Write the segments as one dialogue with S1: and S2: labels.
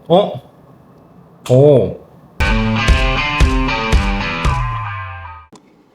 S1: 어? 오.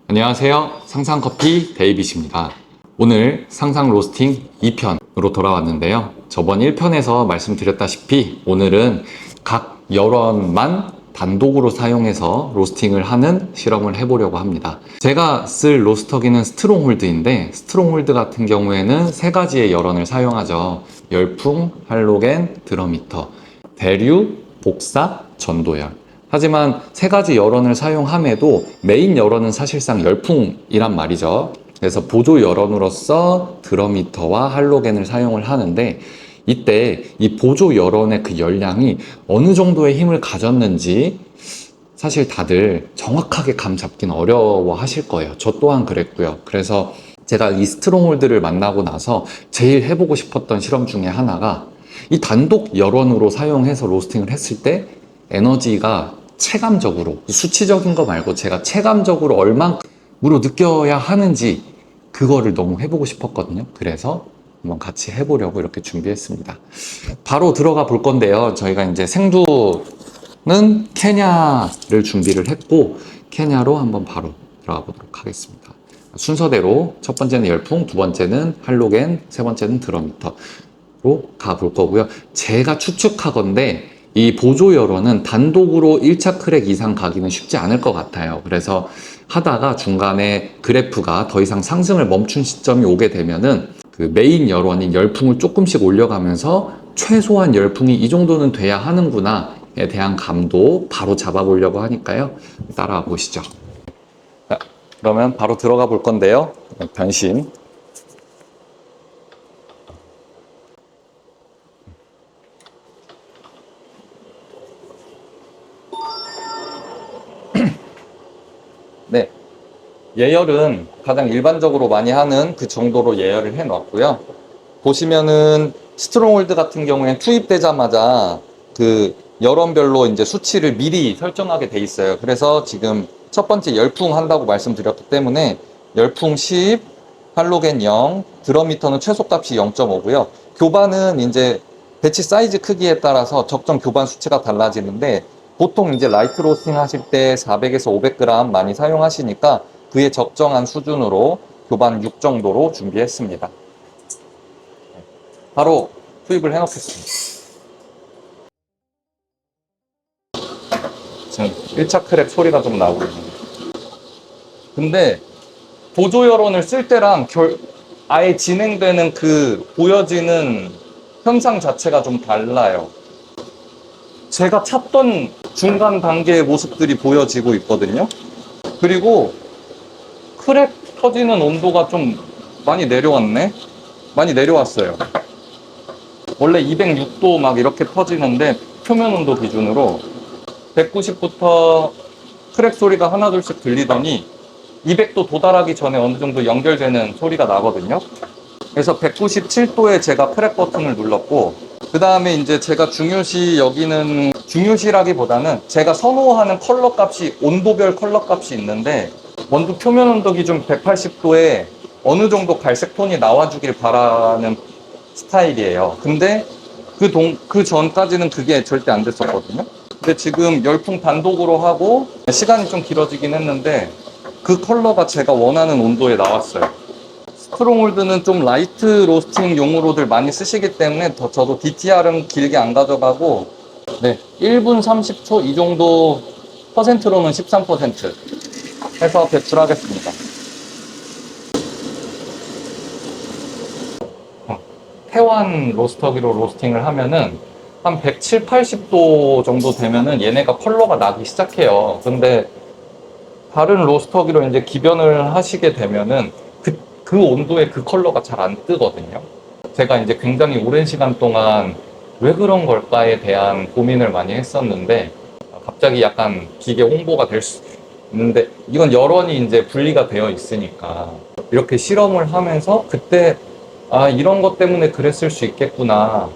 S2: 안녕하세요. 상상커피 데이빗입니다. 오늘 상상 로스팅 2편으로 돌아왔는데요. 저번 1편에서 말씀드렸다시피 오늘은 각 열원만 단독으로 사용해서 로스팅을 하는 실험을 해보려고 합니다. 제가 쓸 로스터기는 스트롱홀드인데 스트롱홀드 같은 경우에는 세 가지의 열원을 사용하죠. 열풍, 할로겐, 드럼히터, 대류, 복사, 전도열. 하지만 세 가지 열원을 사용함에도 메인 열원은 사실상 열풍이란 말이죠. 그래서 보조 열원으로서 드럼히터와 할로겐을 사용을 하는데 이때 이 보조 열원의 그 열량이 어느 정도의 힘을 가졌는지 사실 다들 정확하게 감 잡기는 어려워 하실 거예요. 저 또한 그랬고요. 그래서 제가 이 스트롱홀드를 만나고 나서 제일 해보고 싶었던 실험 중에 하나가 이 단독 열원으로 사용해서 로스팅을 했을 때 에너지가 체감적으로, 수치적인 거 말고 제가 체감적으로 얼만큼으로 느껴야 하는지 그거를 너무 해보고 싶었거든요. 그래서 한번 같이 해보려고 이렇게 준비했습니다. 바로 들어가 볼 건데요. 저희가 이제 생두는 케냐를 준비를 했고 케냐로 한번 바로 들어가 보도록 하겠습니다. 순서대로 첫 번째는 열풍, 두 번째는 할로겐, 세 번째는 드럼히터로 가 볼 거고요. 제가 추측하건데 이 보조 열원은 단독으로 1차 크랙 이상 가기는 쉽지 않을 것 같아요. 그래서 하다가 중간에 그래프가 더 이상 상승을 멈춘 시점이 오게 되면은 그 메인 열원인 열풍을 조금씩 올려가면서 최소한 열풍이 이 정도는 돼야 하는구나에 대한 감도 바로 잡아보려고 하니까요. 따라와 보시죠. 자, 그러면 바로 들어가 볼 건데요. 변신. 네. 예열은 가장 일반적으로 많이 하는 그 정도로 예열을 해 놨고요. 보시면은 스트롱홀드 같은 경우엔 투입되자마자 그 열원별로 이제 수치를 미리 설정하게 돼 있어요. 그래서 지금 첫 번째 열풍 한다고 말씀드렸기 때문에 열풍 10, 할로겐 0, 드럼미터는 최소값이 0.5고요. 교반은 이제 배치 사이즈 크기에 따라서 적정 교반 수치가 달라지는데 보통 이제 라이트 로스팅 하실 때 400에서 500g 많이 사용하시니까 그에 적정한 수준으로 교반 6 정도로 준비했습니다. 바로 투입을 해놓겠습니다. 지금 1차 크랙 소리가 좀 나오고 있는데. 근데 보조 열원을 쓸 때랑 아예 진행되는 그 보여지는 현상 자체가 좀 달라요. 제가 찾던 중간 단계의 모습들이 보여지고 있거든요. 그리고 크랙 터지는 온도가 좀 많이 내려왔네? 많이 내려왔어요. 원래 206도 막 이렇게 터지는데 표면 온도 기준으로 190부터 크랙 소리가 하나둘씩 들리더니 200도 도달하기 전에 어느 정도 연결되는 소리가 나거든요. 그래서 197도에 제가 크랙 버튼을 눌렀고 그 다음에 이제 제가 중요시 여기는 중요시라기보다는 제가 선호하는 컬러 값이 온도별 컬러 값이 있는데 먼저 표면 온도 기준 180도에 어느 정도 갈색 톤이 나와주길 바라는 스타일이에요. 근데 그 전까지는 그게 절대 안 됐었거든요. 근데 지금 열풍 단독으로 하고 시간이 좀 길어지긴 했는데 그 컬러가 제가 원하는 온도에 나왔어요. 스트롱홀드는 좀 라이트 로스팅 용으로들 많이 쓰시기 때문에 저도 DTR은 길게 안 가져가고 네, 1분 30초 이 정도 퍼센트로는 13% 해서 배출하겠습니다. 태완 로스터기로 로스팅을 하면은 한 170, 80도 정도 되면은 얘네가 컬러가 나기 시작해요. 근데 다른 로스터기로 이제 기변을 하시게 되면은 그 온도에 그 컬러가 잘 안 뜨거든요. 제가 이제 굉장히 오랜 시간 동안 왜 그런 걸까에 대한 고민을 많이 했었는데 갑자기 약간 기계 홍보가 될 수 있는데 이건 여론이 이제 분리가 되어 있으니까 이렇게 실험을 하면서 그때 아 이런 것 때문에 그랬을 수 있겠구나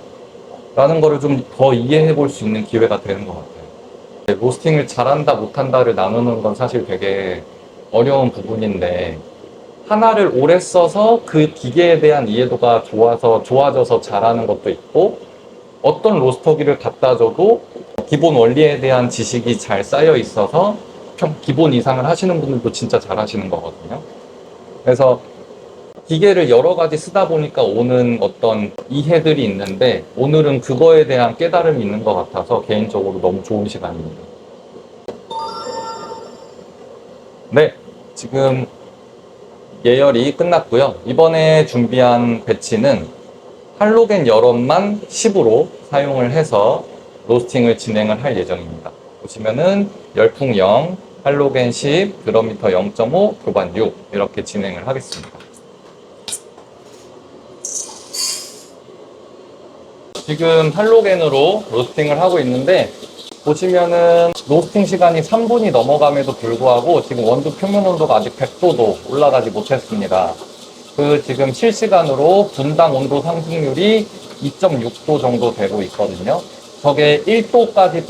S2: 라는 거를 좀 더 이해해 볼 수 있는 기회가 되는 것 같아요. 로스팅을 잘한다 못한다를 나누는 건 사실 되게 어려운 부분인데 하나를 오래 써서 그 기계에 대한 이해도가 좋아져서 잘하는 것도 있고 어떤 로스터기를 갖다 줘도 기본 원리에 대한 지식이 잘 쌓여 있어서 기본 이상을 하시는 분들도 진짜 잘 하시는 거거든요. 그래서 기계를 여러 가지 쓰다 보니까 오는 어떤 이해들이 있는데 오늘은 그거에 대한 깨달음이 있는 것 같아서 개인적으로 너무 좋은 시간입니다. 네, 지금 예열이 끝났고요. 이번에 준비한 배치는 할로겐 열원만 10으로 사용을 해서 로스팅을 진행을 할 예정입니다. 보시면은 열풍 0, 할로겐 10, 그러미터 0.5, 교반 6 이렇게 진행을 하겠습니다. 지금 할로겐으로 로스팅을 하고 있는데 보시면은 로스팅 시간이 3분이 넘어감에도 불구하고 지금 원두 표면 온도가 아직 100도도 올라가지 못했습니다. 그 지금 실시간으로 분당 온도 상승률이 2.6도 정도 되고 있거든요. 저게 1도까지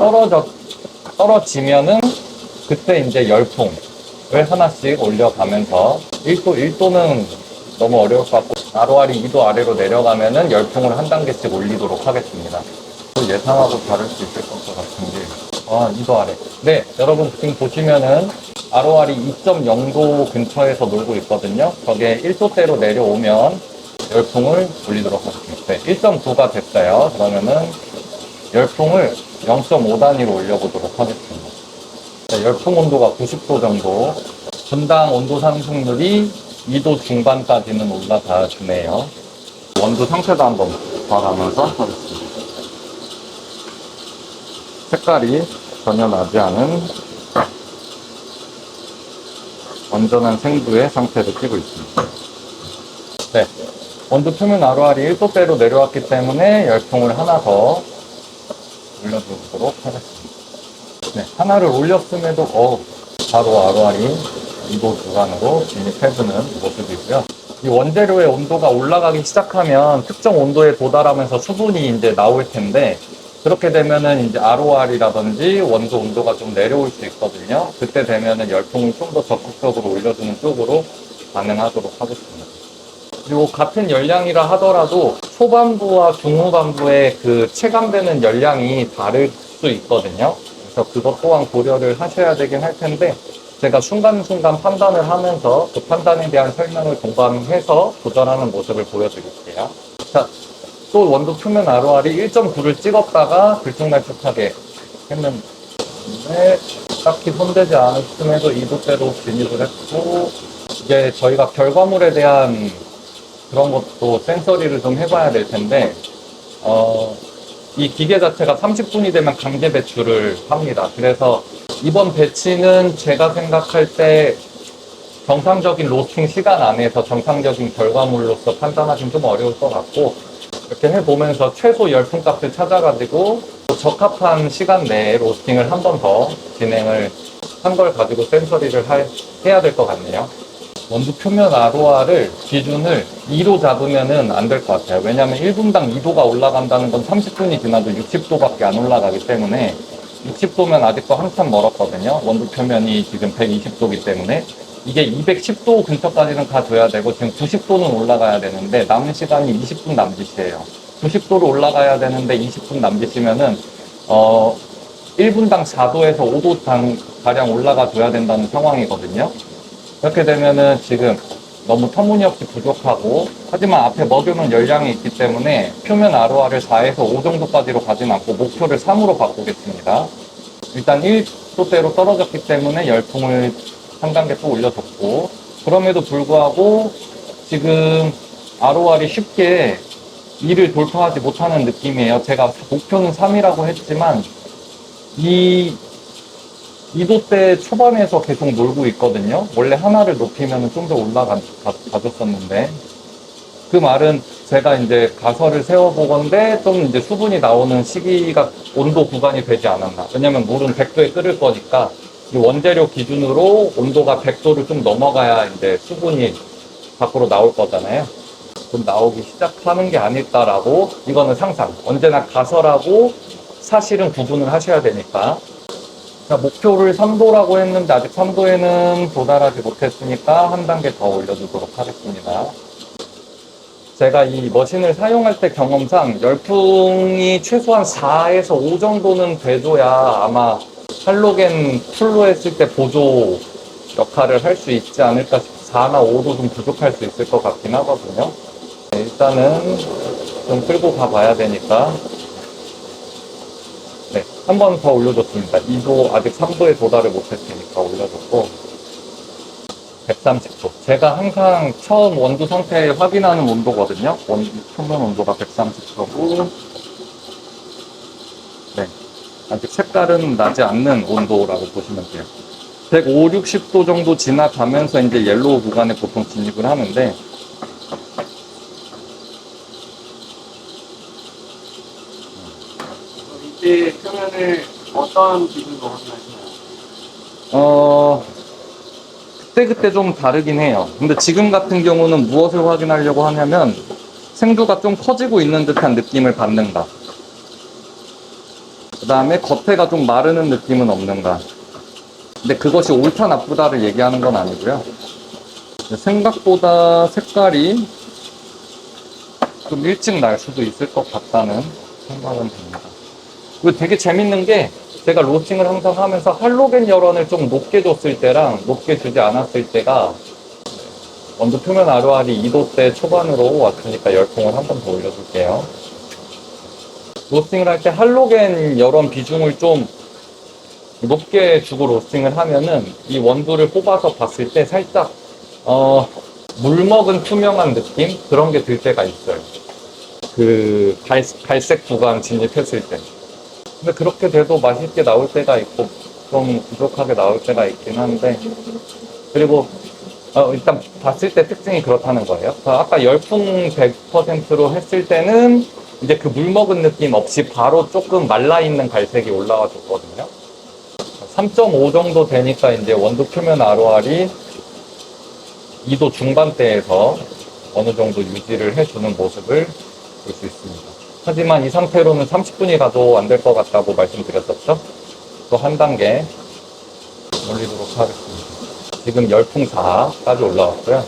S2: 떨어지면은 그때 이제 열풍을 하나씩 올려가면서 1도는 너무 어려울 것 같고 ROR이 2도 아래로 내려가면은 열풍을 한 단계씩 올리도록 하겠습니다. 예상하고 다를 수 있을 것 같은데 2도 아래. 네, 여러분 지금 보시면은 ROR이 2.0도 근처에서 놀고 있거든요. 저게 1도대로 내려오면 열풍을 올리도록 하겠습니다. 네, 1.9가 됐어요. 그러면은 열풍을 0.5단위로 올려보도록 하겠습니다. 네, 열풍 온도가 90도 정도, 분당 온도 상승률이 2도 중반까지는 올라가 주네요. 원두 상태도 한번 봐가면서 하겠습니다. 색깔이 전혀 나지 않은 완전한 생두의 상태를 띄고 있습니다. 네, 원두 표면 ROR이 1도대로 내려왔기 때문에 열풍을 하나 더 올려주도록 하겠습니다. 네, 하나를 올렸음에도 바로 ROR이 2도 구간으로 진입해주는 모습이고요. 이 원재료의 온도가 올라가기 시작하면 특정 온도에 도달하면서 수분이 이제 나올 텐데 그렇게 되면은 이제 ROR이라든지 원두 온도가 좀 내려올 수 있거든요. 그때 되면은 열풍을 좀 더 적극적으로 올려주는 쪽으로 반응하도록 하겠습니다. 그리고 같은 열량이라 하더라도 초반부와 중후반부의 그 체감되는 열량이 다를 수 있거든요. 그래서 그것 또한 고려를 하셔야 되긴 할 텐데 제가 순간순간 판단을 하면서 그 판단에 대한 설명을 동반해서 도전하는 모습을 보여드릴게요. 자, 또 원두 표면 ROR이 1.9를 찍었다가 들쭉날쭉하게 했는데 딱히 손대지 않았음에도 2도대로 진입을 했고 이게 저희가 결과물에 대한 그런 것도 센서리를 좀 해봐야 될 텐데 이 기계 자체가 30분이 되면 강제 배출을 합니다. 그래서 이번 배치는 제가 생각할 때 정상적인 로스팅 시간 안에서 정상적인 결과물로서 판단하기는 좀 어려울 것 같고 이렇게 해보면서 최소 열풍 값을 찾아가지고 적합한 시간 내에 로스팅을 한 번 더 진행을 한 걸 가지고 센서리를 해야 될 것 같네요. 원두 표면 ROR을 기준을 2로 잡으면은 안 될 것 같아요. 왜냐하면 1분당 2도가 올라간다는 건 30분이 지나도 60도밖에 안 올라가기 때문에 60도면 아직도 한참 멀었거든요. 원두 표면이 지금 120도이기 때문에 이게 210도 근처까지는 가줘야 되고 지금 90도는 올라가야 되는데 남은 시간이 20분 남짓이에요. 90도로 올라가야 되는데 20분 남짓이면은 1분당 4도에서 5도 가량 올라가 줘야 된다는 상황이거든요. 이렇게 되면은 지금 너무 터무니없이 부족하고 하지만 앞에 먹여놓은 열량이 있기 때문에 표면 ROR을 4에서 5 정도까지로 가진 않고 목표를 3으로 바꾸겠습니다. 일단 1도대로 떨어졌기 때문에 열풍을 한 단계 또 올려줬고 그럼에도 불구하고 지금 ROR이 쉽게 2를 돌파하지 못하는 느낌이에요. 제가 목표는 3이라고 했지만 2도대 초반에서 계속 놀고 있거든요. 원래 하나를 높이면 좀 더 올라가줬었는데 그 말은 제가 이제 가설을 세워보건데 좀 이제 수분이 나오는 시기가 온도 구간이 되지 않았나. 왜냐면 물은 100도에 끓을 거니까 이 원재료 기준으로 온도가 100도를 좀 넘어가야 이제 수분이 밖으로 나올 거잖아요. 좀 나오기 시작하는 게 아닐까라고 이거는 상상. 언제나 가설하고 사실은 구분을 하셔야 되니까. 목표를 3도라고 했는데 아직 3도에는 도달하지 못했으니까 한 단계 더 올려주도록 하겠습니다. 제가 이 머신을 사용할 때 경험상 열풍이 최소한 4에서 5 정도는 돼줘야 아마 할로겐 풀로 했을 때 보조 역할을 할 수 있지 않을까 싶어요. 4나 5도 좀 부족할 수 있을 것 같긴 하거든요. 네, 일단은 좀 끌고 가봐야 되니까 네, 한 번 더 올려줬습니다. 2도 아직 3도에 도달을 못했으니까 올려줬고 130도. 제가 항상 처음 원두 상태 확인하는 온도거든요. 원두 표면 온도가 130도고 네, 아직 색깔은 나지 않는 온도라고 보시면 돼요. 150, 60도 정도 지나가면서 이제 옐로우 구간에 보통 진입을 하는데
S3: 이때 표면을 어떤 기준으로 확인하시나요?
S2: 그때그때 좀 다르긴 해요. 근데 지금 같은 경우는 무엇을 확인하려고 하냐면 생두가 좀 커지고 있는 듯한 느낌을 받는가, 그 다음에 겉에가 좀 마르는 느낌은 없는가. 근데 그것이 옳다 나쁘다를 얘기하는 건 아니고요. 생각보다 색깔이 좀 일찍 날 수도 있을 것 같다는 생각은 듭니다. 그리고 되게 재밌는 게 제가 로스팅을 항상 하면서 할로겐 열원을 좀 높게 줬을 때랑 높게 주지 않았을 때가 원두 표면 ROR이 2도대 초반으로 왔으니까 열풍을 한 번 더 올려줄게요. 로스팅을 할 때 할로겐 열원 비중을 좀 높게 주고 로스팅을 하면은 이 원두를 뽑아서 봤을 때 살짝 물먹은 투명한 느낌? 그런 게 들 때가 있어요. 그 갈색 구간 진입했을 때. 근데 그렇게 돼도 맛있게 나올 때가 있고 좀 부족하게 나올 때가 있긴 한데, 그리고 일단 봤을 때 특징이 그렇다는 거예요. 아까 열풍 100%로 했을 때는 이제 그 물먹은 느낌 없이 바로 조금 말라있는 갈색이 올라와 줬거든요. 3.5 정도 되니까 이제 원두 표면 ROR이 2도 중반대에서 어느 정도 유지를 해주는 모습을 볼 수 있습니다. 하지만 이 상태로는 30분이 가도 안 될 것 같다고 말씀드렸었죠? 또 한 단계 올리도록 하겠습니다. 지금 열풍 4까지 올라왔고요.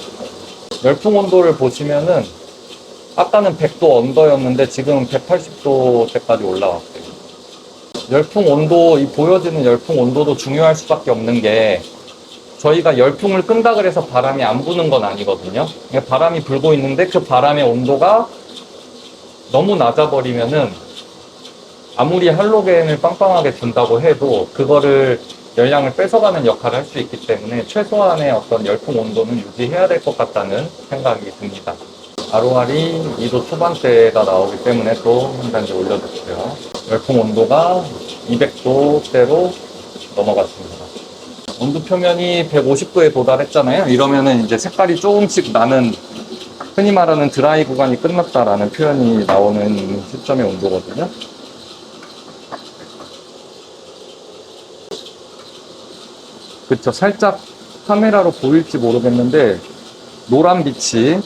S2: 열풍 온도를 보시면은 아까는 100도 언더였는데 지금은 180도대까지 올라왔어요. 열풍 온도, 이 보여지는 열풍 온도도 중요할 수밖에 없는 게 저희가 열풍을 끈다 그래서 바람이 안 부는 건 아니거든요. 바람이 불고 있는데 그 바람의 온도가 너무 낮아버리면은 아무리 할로겐을 빵빵하게 준다고 해도 그거를 열량을 뺏어가는 역할을 할 수 있기 때문에 최소한의 어떤 열풍 온도는 유지해야 될 것 같다는 생각이 듭니다. ROR이 2도 초반대가 나오기 때문에 또 한 단계 올려줬고요. 열풍 온도가 200도대로 넘어갔습니다. 온도 표면이 150도에 도달했잖아요. 이러면은 이제 색깔이 조금씩 나는, 흔히 말하는 드라이 구간이 끝났다라는 표현이 나오는 시점의 온도거든요. 그쵸. 살짝 카메라로 보일지 모르겠는데 노란 빛이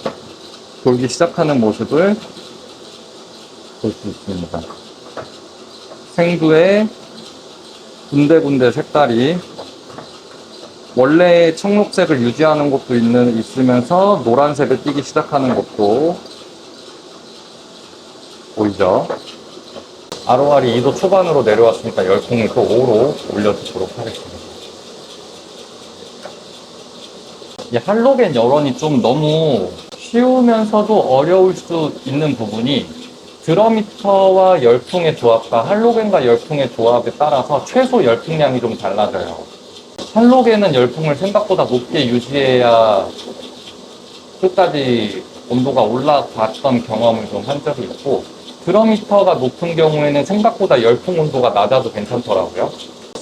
S2: 돌기 시작하는 모습을 볼 수 있습니다. 생두의 군데군데 색깔이 원래 청록색을 유지하는 곳도 있으면서 노란색을 띠기 시작하는 것도 보이죠? ROR이 2도 초반으로 내려왔으니까 열풍을 또 5로 올려주도록 하겠습니다. 이 할로겐 열원이 좀 너무 쉬우면서도 어려울 수 있는 부분이 드러미터와 열풍의 조합과 할로겐과 열풍의 조합에 따라서 최소 열풍량이 좀 달라져요. 할로겐은 열풍을 생각보다 높게 유지해야 끝까지 온도가 올라갔던 경험을 좀 한 적이 있고, 드러미터가 높은 경우에는 생각보다 열풍 온도가 낮아도 괜찮더라고요.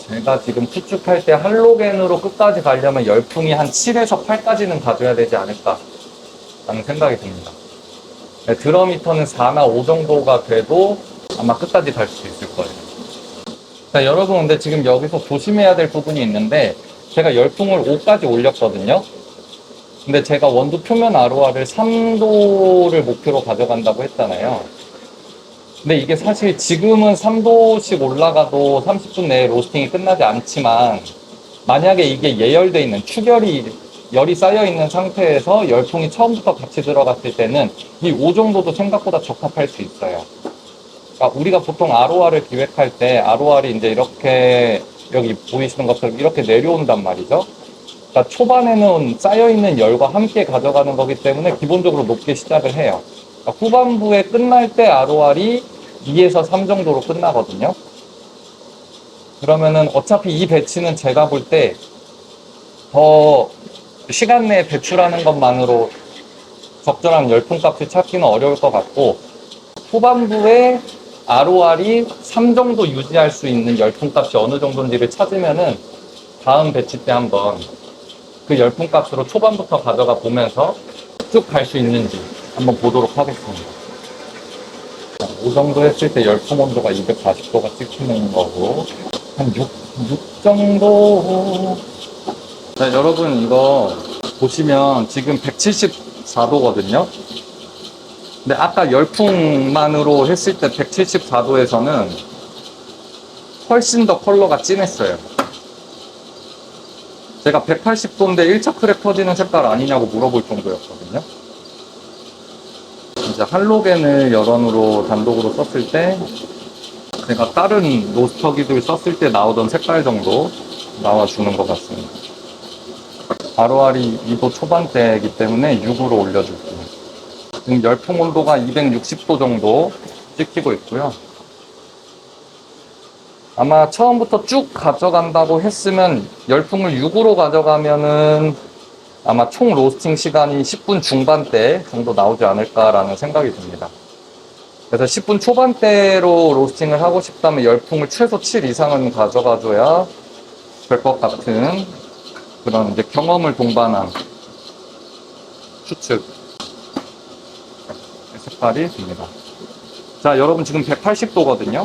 S2: 제가 지금 추측할 때 할로겐으로 끝까지 가려면 열풍이 한 7에서 8까지는 가져야 되지 않을까 라는 생각이 듭니다. 드러미터는 4나 5 정도가 돼도 아마 끝까지 갈 수 있을 거예요. 자, 여러분, 근데 지금 여기서 조심해야 될 부분이 있는데 제가 열풍을 5까지 올렸거든요. 근데 제가 원두 표면 ROR을 3도를 목표로 가져간다고 했잖아요. 근데 이게 사실 지금은 3도씩 올라가도 30분 내에 로스팅이 끝나지 않지만, 만약에 이게 예열돼 있는, 추결이 열이 쌓여 있는 상태에서 열풍이 처음부터 같이 들어갔을 때는 이 5 정도도 생각보다 적합할 수 있어요. 그러니까 우리가 보통 ROR을 기획할 때 ROR이 이제 이렇게 여기 보이시는 것처럼 이렇게 내려온단 말이죠. 그러니까 초반에는 쌓여있는 열과 함께 가져가는 거기 때문에 기본적으로 높게 시작을 해요. 그러니까 후반부에 끝날 때 ROR이 2에서 3 정도로 끝나거든요. 그러면은 어차피 이 배치는 제가 볼 때 더 시간 내에 배출하는 것만으로 적절한 열풍값을 찾기는 어려울 것 같고, 후반부에 ROR이 3 정도 유지할 수 있는 열풍값이 어느 정도인지를 찾으면은 다음 배치 때 한번 그 열풍값으로 초반부터 가져가 보면서 쭉 갈 수 있는지 한번 보도록 하겠습니다. 이 정도 했을 때 열풍 온도가 240도가 찍히는 거고, 한 6 정도. 자, 여러분 이거 보시면 지금 174도거든요. 근데 아까 열풍만으로 했을 때 174도에서는 훨씬 더 컬러가 진했어요. 제가 180도인데 1차 크랙 터지는 색깔 아니냐고 물어볼 정도였거든요. 이제 할로겐을 열원으로 단독으로 썼을 때 제가 다른 로스터기들 썼을 때 나오던 색깔 정도 나와주는 것 같습니다. ROR이 2도 초반대이기 때문에 6으로 올려줄게요. 지금 열풍 온도가 260도 정도 찍히고 있고요. 아마 처음부터 쭉 가져간다고 했으면 열풍을 6으로 가져가면은 아마 총 로스팅 시간이 10분 중반대 정도 나오지 않을까라는 생각이 듭니다. 그래서 10분 초반대로 로스팅을 하고 싶다면 열풍을 최소 7 이상은 가져가줘야 될 것 같은 그런 이제 경험을 동반한 추측 색깔이 듭니다. 자, 여러분 지금 180도거든요.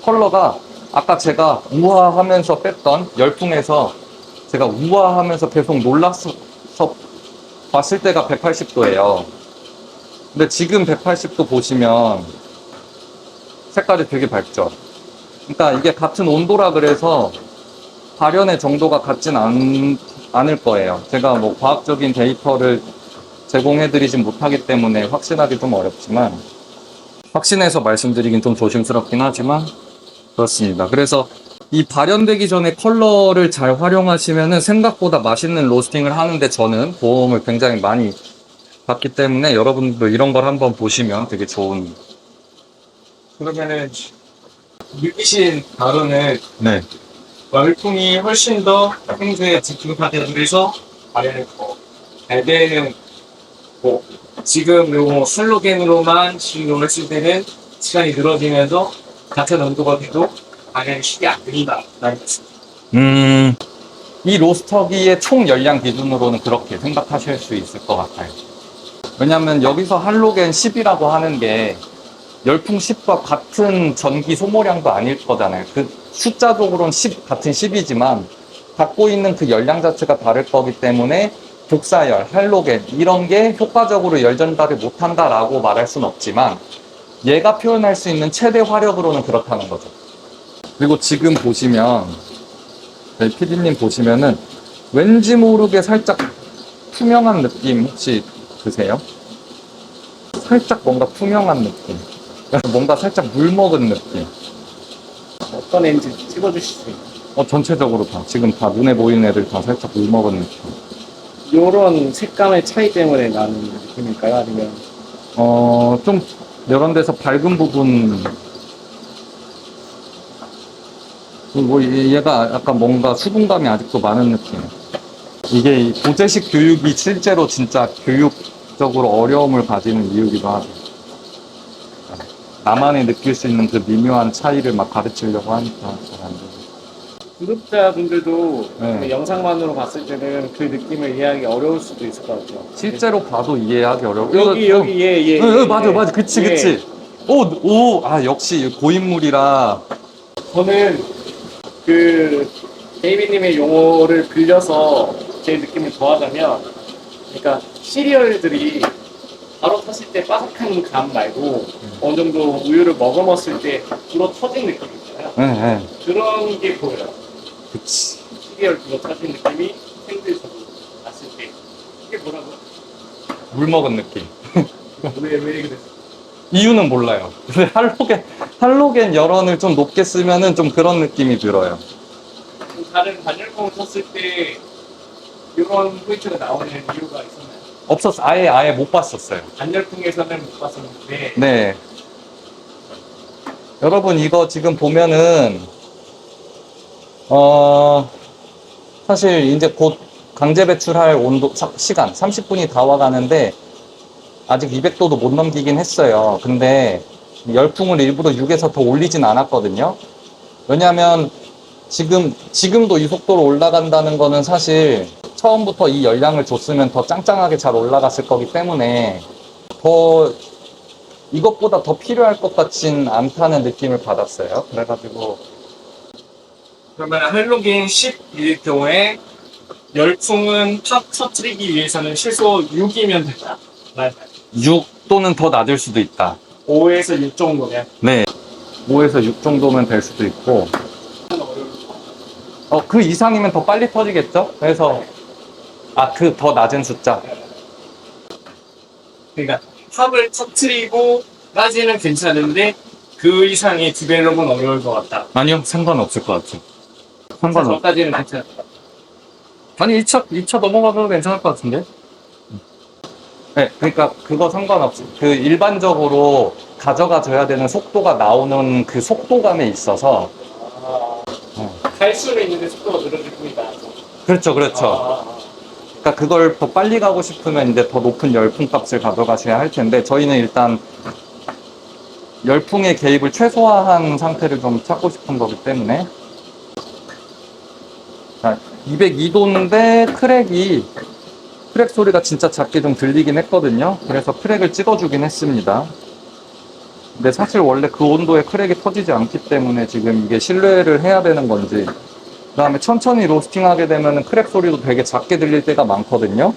S2: 컬러가 아까 제가 우아하면서 뺐던 열풍에서 제가 우아하면서 계속 놀라서 봤을 때가 180도예요. 근데 지금 180도 보시면 색깔이 되게 밝죠. 그러니까 이게 같은 온도라 그래서 발연의 정도가 같진 않을 거예요. 제가 뭐 과학적인 데이터를 제공해드리진 못하기 때문에 확신하기 좀 어렵지만, 확신해서 말씀드리긴 좀 조심스럽긴 하지만 그렇습니다. 그래서 이 발연되기 전에 컬러를 잘 활용하시면은 생각보다 맛있는 로스팅을 하는데 저는 도움을 굉장히 많이 받기 때문에 여러분도 이런 걸 한번 보시면 되게 좋은.
S1: 그러면은 느끼신 다루는
S2: 네.
S1: 열풍이 훨씬 더 평소에 집중하게 그래서 발현을 잘 되는 거. 지금 요 슬로겐으로만 시음을 했을 때는 시간이 늘어지면서 같은 온도가 돼도 발현이 쉽게 안 된다.
S2: 이 로스터기의 총 열량 기준으로는 그렇게 생각하실 수 있을 것 같아요. 왜냐면 여기서 할로겐 10이라고 하는 게 열풍 10과 같은 전기 소모량도 아닐 거잖아요. 그 숫자적으로는 10, 같은 10이지만 갖고 있는 그 열량 자체가 다를 거기 때문에 복사열, 할로겐 이런 게 효과적으로 열 전달을 못한다라고 말할 수는 없지만 얘가 표현할 수 있는 최대 화력으로는 그렇다는 거죠. 그리고 지금 보시면 저희 PD님 보시면은 왠지 모르게 살짝 투명한 느낌 혹시 드세요? 살짝 뭔가 투명한 느낌, 뭔가 살짝 물 먹은 느낌.
S3: 어떤 애인지 찍어주실 수 있나요?
S2: 전체적으로 다 지금 다 눈에 보이는 애들 다 살짝 물 먹은 느낌.
S3: 이런 색감의 차이 때문에 나는 느낌일까요? 아니면
S2: 좀 이런 데서 밝은 부분, 뭐 얘가 약간 뭔가 수분감이 아직도 많은 느낌. 이게 이 도제식 교육이 실제로 진짜 교육적으로 어려움을 가지는 이유기도 하죠. 나만이 느낄 수 있는 그 미묘한 차이를 막 가르치려고 하니까 잘 안 되죠.
S3: 구독자분들도
S2: 네.
S3: 그 영상만으로 봤을 때는 그 느낌을 이해하기 어려울 수도 있을 것 같아요.
S2: 실제로 봐도 이해하기 어려워.
S3: 여기 예.
S2: 맞아, 그치.
S3: 예.
S2: 역시 고인물이라.
S3: 저는 그 데이비님의 용어를 빌려서 제 느낌을 더하자면, 그러니까 시리얼들이 바로 탔을 때 바삭한 감 말고 어느 정도 우유를 머금었을 때 불어 터진 느낌 있잖아요.
S2: 네.
S3: 그런 게 보여요.
S2: 그치.
S3: 시리얼 불어 터진 느낌이 샌드위치
S2: 물 먹은 느낌.
S3: 왜 그랬어?
S2: 이유는 몰라요. 근데 할로겐 열원을 좀 높게 쓰면은 좀 그런 느낌이 들어요.
S3: 다른 단열봉을 쳤을 때 이런 포인트가 나오는 이유가 있었나요?
S2: 없었어. 아예 못 봤었어요.
S3: 단열풍에서는 못 봤었는데
S2: 네. 여러분, 이거 지금 보면은, 사실 이제 곧 강제 배출할 시간 30분이 다 와가는데, 아직 200도도 못 넘기긴 했어요. 근데 열풍을 일부러 6에서 더 올리진 않았거든요. 왜냐면 지금도 이 속도로 올라간다는 거는 사실 처음부터 이 열량을 줬으면 더 짱짱하게 잘 올라갔을 거기 때문에 더 이것보다 더 필요할 것 같진 않다는 느낌을 받았어요. 그래가지고
S1: 그러면 할로겐 10일 경우에 열풍은 터뜨리기 위해서는 최소 6이면 된다. 맞아요.
S2: 6 또는 더 낮을 수도 있다.
S1: 5에서 6 정도면.
S2: 네. 5에서 6 정도면 될 수도 있고, 그 이상이면 더 빨리 터지겠죠? 그래서, 그 더 낮은 숫자.
S1: 그러니까 탑을 터뜨리고까지는 괜찮은데 그 이상의 디벨롭은 어려울 것 같다.
S2: 아니요, 상관없을 것 같아요.
S1: 저까지는 괜찮다.
S2: 아니, 2차 넘어가도 괜찮을 것 같은데? 네, 그러니까 그거 상관없이, 일반적으로 가져가줘야 되는 속도가 나오는 그 속도감에 있어서,
S3: 갈 수는 있는데 속도가 늘어질 뿐이다.
S2: 그렇죠, 그렇죠. 그러니까 그걸 더 빨리 가고 싶으면 이제 더 높은 열풍 값을 가져가셔야 할 텐데, 저희는 일단 열풍의 개입을 최소화한 상태를 좀 찾고 싶은 거기 때문에. 자, 202도인데 크랙 소리가 진짜 작게 좀 들리긴 했거든요. 그래서 크랙을 찍어주긴 했습니다. 근데 사실 원래 그 온도에 크랙이 터지지 않기 때문에 지금 이게 신뢰를 해야 되는 건지, 그 다음에 천천히 로스팅 하게 되면 크랙 소리도 되게 작게 들릴 때가 많거든요.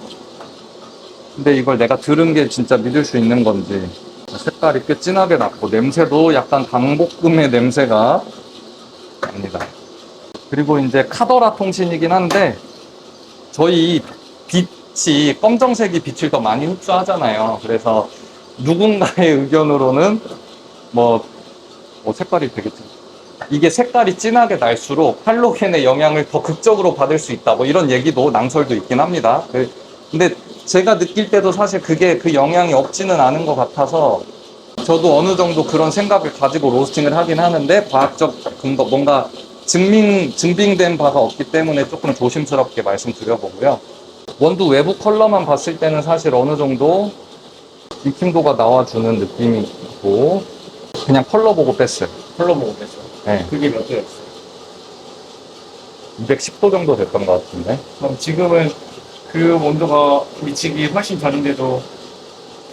S2: 근데 이걸 내가 들은 게 진짜 믿을 수 있는 건지. 색깔이 꽤 진하게 났고, 냄새도 약간 당볶음의 냄새가 납니다. 그리고 이제 카더라 통신이긴 한데, 저희 빛이 검정색이 빛을 더 많이 흡수하잖아요. 그래서 누군가의 의견으로는 색깔이 되게 이게 색깔이 진하게 날수록 할로겐의 영향을 더 극적으로 받을 수 있다, 이런 얘기도 낭설도 있긴 합니다. 근데 제가 느낄 때도 사실 그게 그 영향이 없지는 않은 것 같아서 저도 어느 정도 그런 생각을 가지고 로스팅을 하긴 하는데, 과학적 근거, 뭔가 증빙된 바가 없기 때문에 조금 조심스럽게 말씀드려보고요. 원두 외부 컬러만 봤을 때는 사실 어느 정도 익힘도가 나와주는 느낌이 있고, 그냥 컬러 보고 뺐어요.
S3: 컬러 보고 뺐어.
S2: 네.
S3: 그게 몇 도였어?
S2: 210도 정도 됐던 것 같은데.
S3: 그럼 지금은 그 온도가 미치기 훨씬 전인데도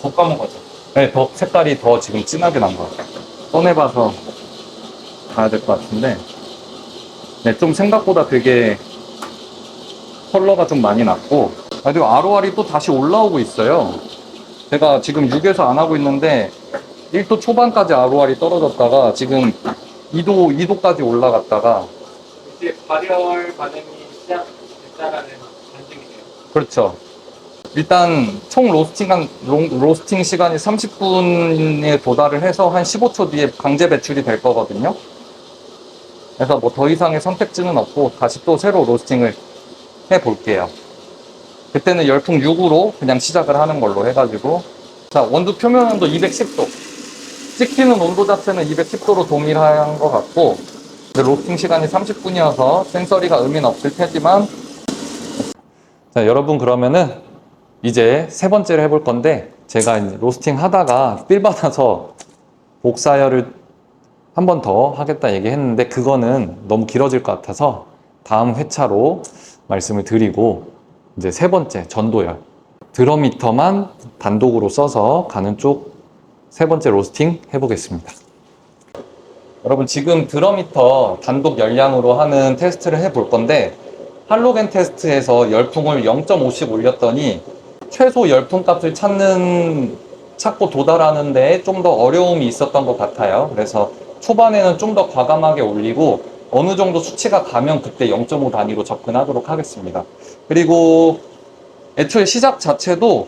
S3: 더 까먹어져.
S2: 네, 색깔이 더 지금 진하게 난 것 같아요. 꺼내봐서 가야 될 것 같은데. 네, 좀 생각보다 되게 컬러가 좀 많이 났고, 그리고 ROR이 또 다시 올라오고 있어요. 제가 지금 6에서 안 하고 있는데 1도 초반까지 ROR이 떨어졌다가 지금 2도까지 올라갔다가.
S3: 이제 발열 반응이 시작됐다라는 반증이네요.
S2: 그렇죠. 일단 총 로스팅 시간이 30분에 도달을 해서 한 15초 뒤에 강제 배출이 될 거거든요. 그래서 더 이상의 선택지는 없고 다시 또 새로 로스팅을 해 볼게요. 그때는 열풍 6으로 그냥 시작을 하는 걸로 해가지고. 자, 원두 표면 온도 210도. 찍히는 온도 자체는 210도로 동일한 것 같고, 로스팅 시간이 30분이어서 센서리가 의미는 없을 테지만. 자, 여러분, 그러면은 이제 세 번째를 해볼 건데, 제가 이제 로스팅 하다가 필 받아서 복사열을 한 번 더 하겠다 얘기했는데, 그거는 너무 길어질 것 같아서 다음 회차로 말씀을 드리고, 이제 세 번째 전도열, 드럼미터만 단독으로 써서 가는 쪽 세 번째 로스팅 해보겠습니다. 여러분, 지금 드럼미터 단독 열량으로 하는 테스트를 해볼 건데, 할로겐 테스트에서 열풍을 0.5씩 올렸더니 최소 열풍 값을 찾고 도달하는 데에 좀 더 어려움이 있었던 것 같아요. 그래서 초반에는 좀 더 과감하게 올리고, 어느 정도 수치가 가면 그때 0.5 단위로 접근하도록 하겠습니다. 그리고 애초에 시작 자체도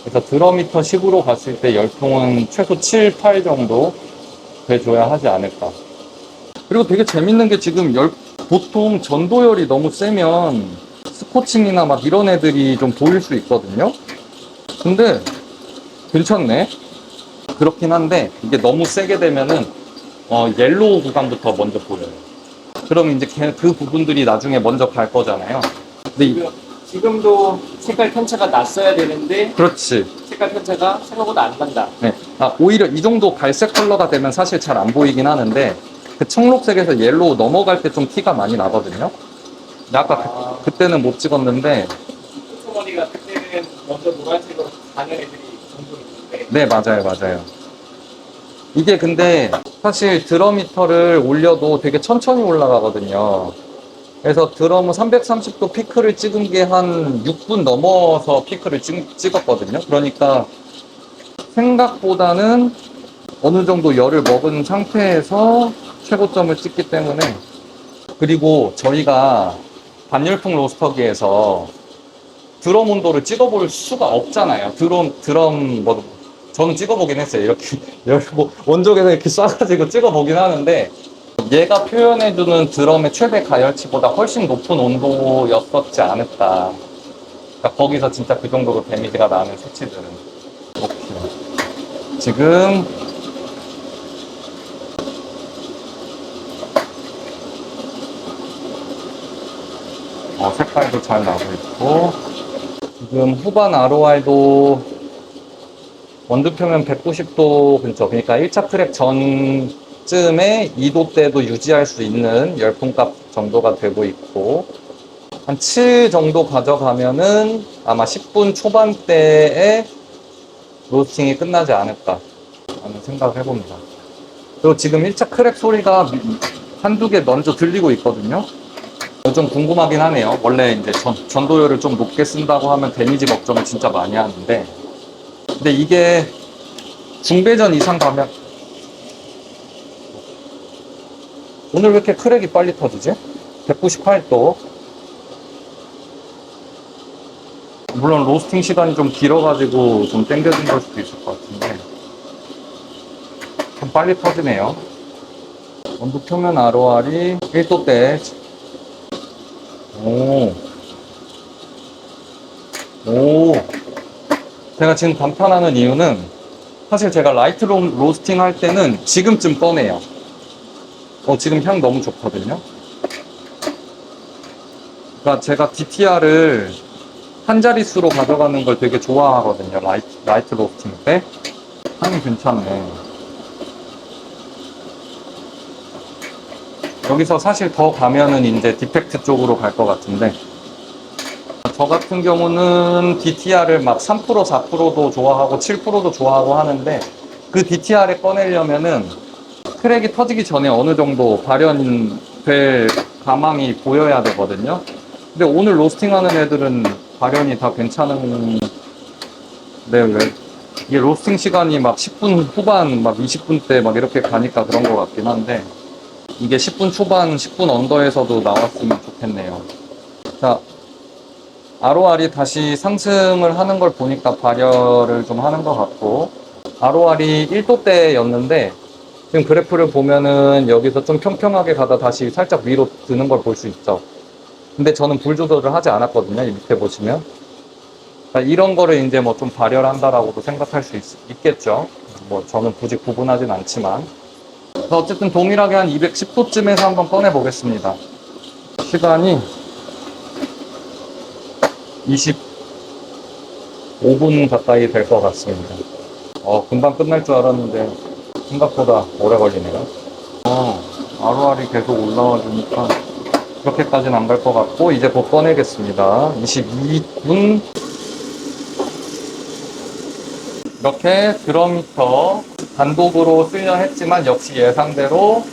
S2: 그래서 드러미터 식으로 갔을 때 열통은 최소 7, 8 정도 돼줘야 하지 않을까. 그리고 되게 재밌는 게 지금 보통 전도열이 너무 세면 스코칭이나 막 이런 애들이 좀 보일 수 있거든요. 근데 괜찮네. 그렇긴 한데 이게 너무 세게 되면은 옐로우 구간부터 먼저 보여요. 그럼 이제 그 부분들이 나중에 먼저 갈 거잖아요. 근데
S3: 지금도 색깔 편차가 났어야 되는데
S2: 그렇지.
S3: 색깔 편차가 생각보다 안 난다.
S2: 네. 오히려 이 정도 갈색 컬러가 되면 사실 잘 안 보이긴 하는데 그 청록색에서 옐로우 넘어갈 때 좀 티가 많이 나거든요. 근데 아까 그때는 못 찍었는데
S3: 호주머니가 그때는 먼저 노란색으로 가는 애들이 종종 있는데.
S2: 네, 맞아요. 이게 근데 사실 드러미터를 올려도 되게 천천히 올라가거든요. 그래서 드럼 330도 피크를 찍은 게 한 6분 넘어서 피크를 찍었거든요. 그러니까 생각보다는 어느 정도 열을 먹은 상태에서 최고점을 찍기 때문에. 그리고 저희가 반열풍 로스터기에서 드럼 온도를 찍어볼 수가 없잖아요. 저는 찍어보긴 했어요. 이렇게 원적에서 이렇게 쏴가지고 찍어보긴 하는데 얘가 표현해주는 드럼의 최대 가열치보다 훨씬 높은 온도였었지 않을까. 그러니까 거기서 진짜 그 정도로 데미지가 나는 수치들은. 오케이. 지금 색깔도 잘 나고 있고, 지금 후반 ROR도 원두표면 190도 근처, 그러니까 1차 트랙 전쯤에 2도대도 유지할 수 있는 열풍값 정도가 되고 있고, 한 7 정도 가져가면은 아마 10분 초반대에 로스팅이 끝나지 않을까 하는 생각을 해봅니다. 그리고 지금 1차 크랙 소리가 한두 개 먼저 들리고 있거든요. 좀 궁금하긴 하네요. 원래 이제 전도율을 좀 높게 쓴다고 하면 데미지 걱정을 진짜 많이 하는데, 근데 이게 중배전 이상 가면 오늘 왜 이렇게 크랙이 빨리 터지지? 198도. 물론 로스팅 시간이 좀 길어가지고 좀 땡겨진 걸 수도 있을 것 같은데 좀 빨리 터지네요. 온도 표면 ROR이 1도대. 제가 지금 감탄하는 이유는 사실 제가 라이트 로스팅 할 때는 지금쯤 꺼내요. 지금 향 너무 좋거든요. 그러니까 제가 DTR을 한 자릿수로 가져가는 걸 되게 좋아하거든요. 라이트 로스팅 때. 향이 괜찮네. 여기서 사실 더 가면은 이제 디펙트 쪽으로 갈 것 같은데, 저 같은 경우는 DTR을 막 3%, 4%도 좋아하고 7%도 좋아하고 하는데, 그 DTR을 꺼내려면은 크랙이 터지기 전에 어느 정도 발현될 가망이 보여야 되거든요. 근데 오늘 로스팅하는 애들은 발현이 다 괜찮은데, 왜 이게 로스팅 시간이 막 10분 후반, 막 20분대 막 이렇게 가니까 그런 것 같긴 한데, 이게 10분 초반, 10분 언더에서도 나왔으면 좋겠네요. 자, ROR이 다시 상승을 하는 걸 보니까 발열을 좀 하는 것 같고, ROR이 1도대였는데 지금 그래프를 보면은 여기서 좀 평평하게 가다 다시 살짝 위로 드는 걸 볼 수 있죠. 근데 저는 불 조절을 하지 않았거든요. 이 밑에 보시면. 그러니까 이런 거를 이제 뭐 좀 발열한다라고도 생각할 수 있겠죠. 뭐 저는 굳이 구분하진 않지만. 어쨌든 동일하게 한 210도쯤에서 한번 꺼내 보겠습니다. 시간이 25분 가까이 될 것 같습니다. 금방 끝날 줄 알았는데 생각보다 오래 걸리네요. ROR이 계속 올라와 주니까 그렇게까지는 안 갈 것 같고, 이제 곧 꺼내겠습니다. 22분. 이렇게 드럼미터 단독으로 쓰려 했지만 역시 예상대로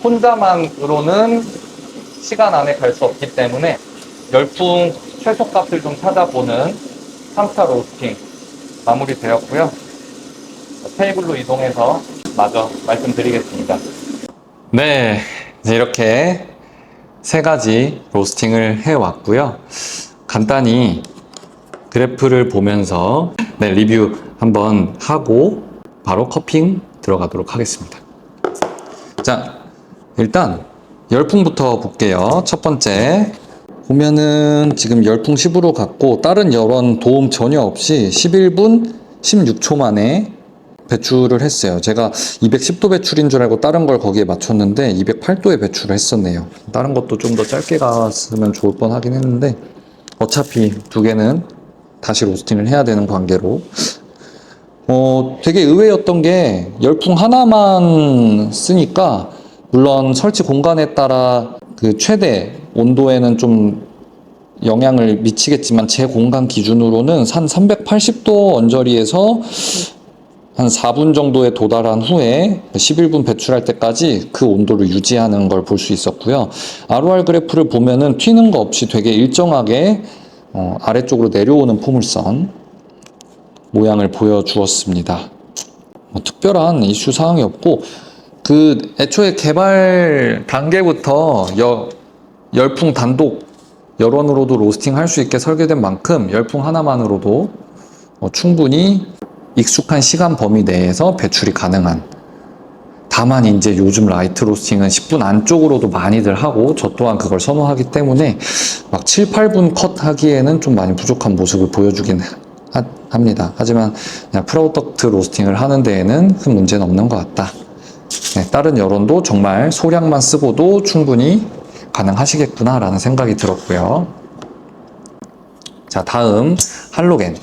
S2: 혼자만으로는 시간 안에 갈 수 없기 때문에 열풍 최소값을 좀 찾아보는 3차 로스팅 마무리되었고요. 테이블로 이동해서 마저 말씀드리겠습니다. 네, 이제 이렇게 세 가지 로스팅을 해왔고요. 간단히 그래프를 보면서 네, 리뷰 한번 하고 바로 커핑 들어가도록 하겠습니다. 자, 일단 열풍부터 볼게요. 첫 번째 보면은 지금 열풍 10으로 갔고 다른 여론 도움 전혀 없이 11분 16초 만에 배출을 했어요. 제가 210도 배출인 줄 알고 다른 걸 거기에 맞췄는데 208도에 배출을 했었네요. 다른 것도 좀 더 짧게 갔으면 좋을 뻔 하긴 했는데 어차피 두 개는 다시 로스팅을 해야 되는 관계로 되게 의외였던 게 열풍 하나만 쓰니까 물론 설치 공간에 따라 그 최대 온도에는 좀 영향을 미치겠지만 제 공간 기준으로는 한 380도 언저리에서 한 4분 정도에 도달한 후에 11분 배출할 때까지 그 온도를 유지하는 걸 볼 수 있었고요. ROR 그래프를 보면은 튀는 거 없이 되게 일정하게 아래쪽으로 내려오는 포물선 모양을 보여주었습니다. 특별한 이슈 사항이 없고 그 애초에 개발 단계부터 열풍 단독 열원으로도 로스팅 할 수 있게 설계된 만큼 열풍 하나만으로도 충분히 익숙한 시간 범위 내에서 배출이 가능한, 다만 이제 요즘 라이트 로스팅은 10분 안쪽으로도 많이들 하고 저 또한 그걸 선호하기 때문에 막 7, 8분 컷 하기에는 좀 많이 부족한 모습을 보여주긴 합니다. 하지만 그냥 프로덕트 로스팅을 하는 데에는 큰 문제는 없는 것 같다. 네, 다른 여론도 정말 소량만 쓰고도 충분히 가능하시겠구나 라는 생각이 들었고요. 자, 다음 할로겐.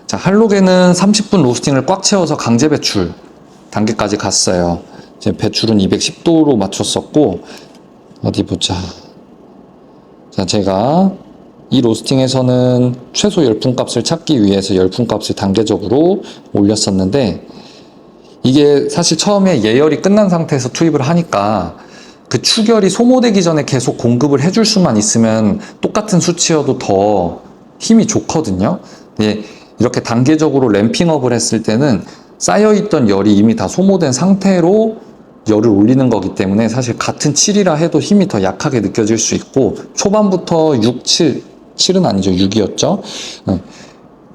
S2: 자, 할로겐은 30분 로스팅을 꽉 채워서 강제 배출 단계까지 갔어요. 이제 배출은 210도로 맞췄었고, 어디 보자. 자, 제가 이 로스팅에서는 최소 열풍값을 찾기 위해서 열풍값을 단계적으로 올렸었는데, 이게 사실 처음에 예열이 끝난 상태에서 투입을 하니까 그 추결이 소모되기 전에 계속 공급을 해줄 수만 있으면 똑같은 수치여도 더 힘이 좋거든요. 예, 이렇게 단계적으로 램핑업을 했을 때는 쌓여있던 열이 이미 다 소모된 상태로 열을 올리는 거기 때문에 사실 같은 7이라 해도 힘이 더 약하게 느껴질 수 있고, 초반부터 6, 7은 아니죠. 6이었죠.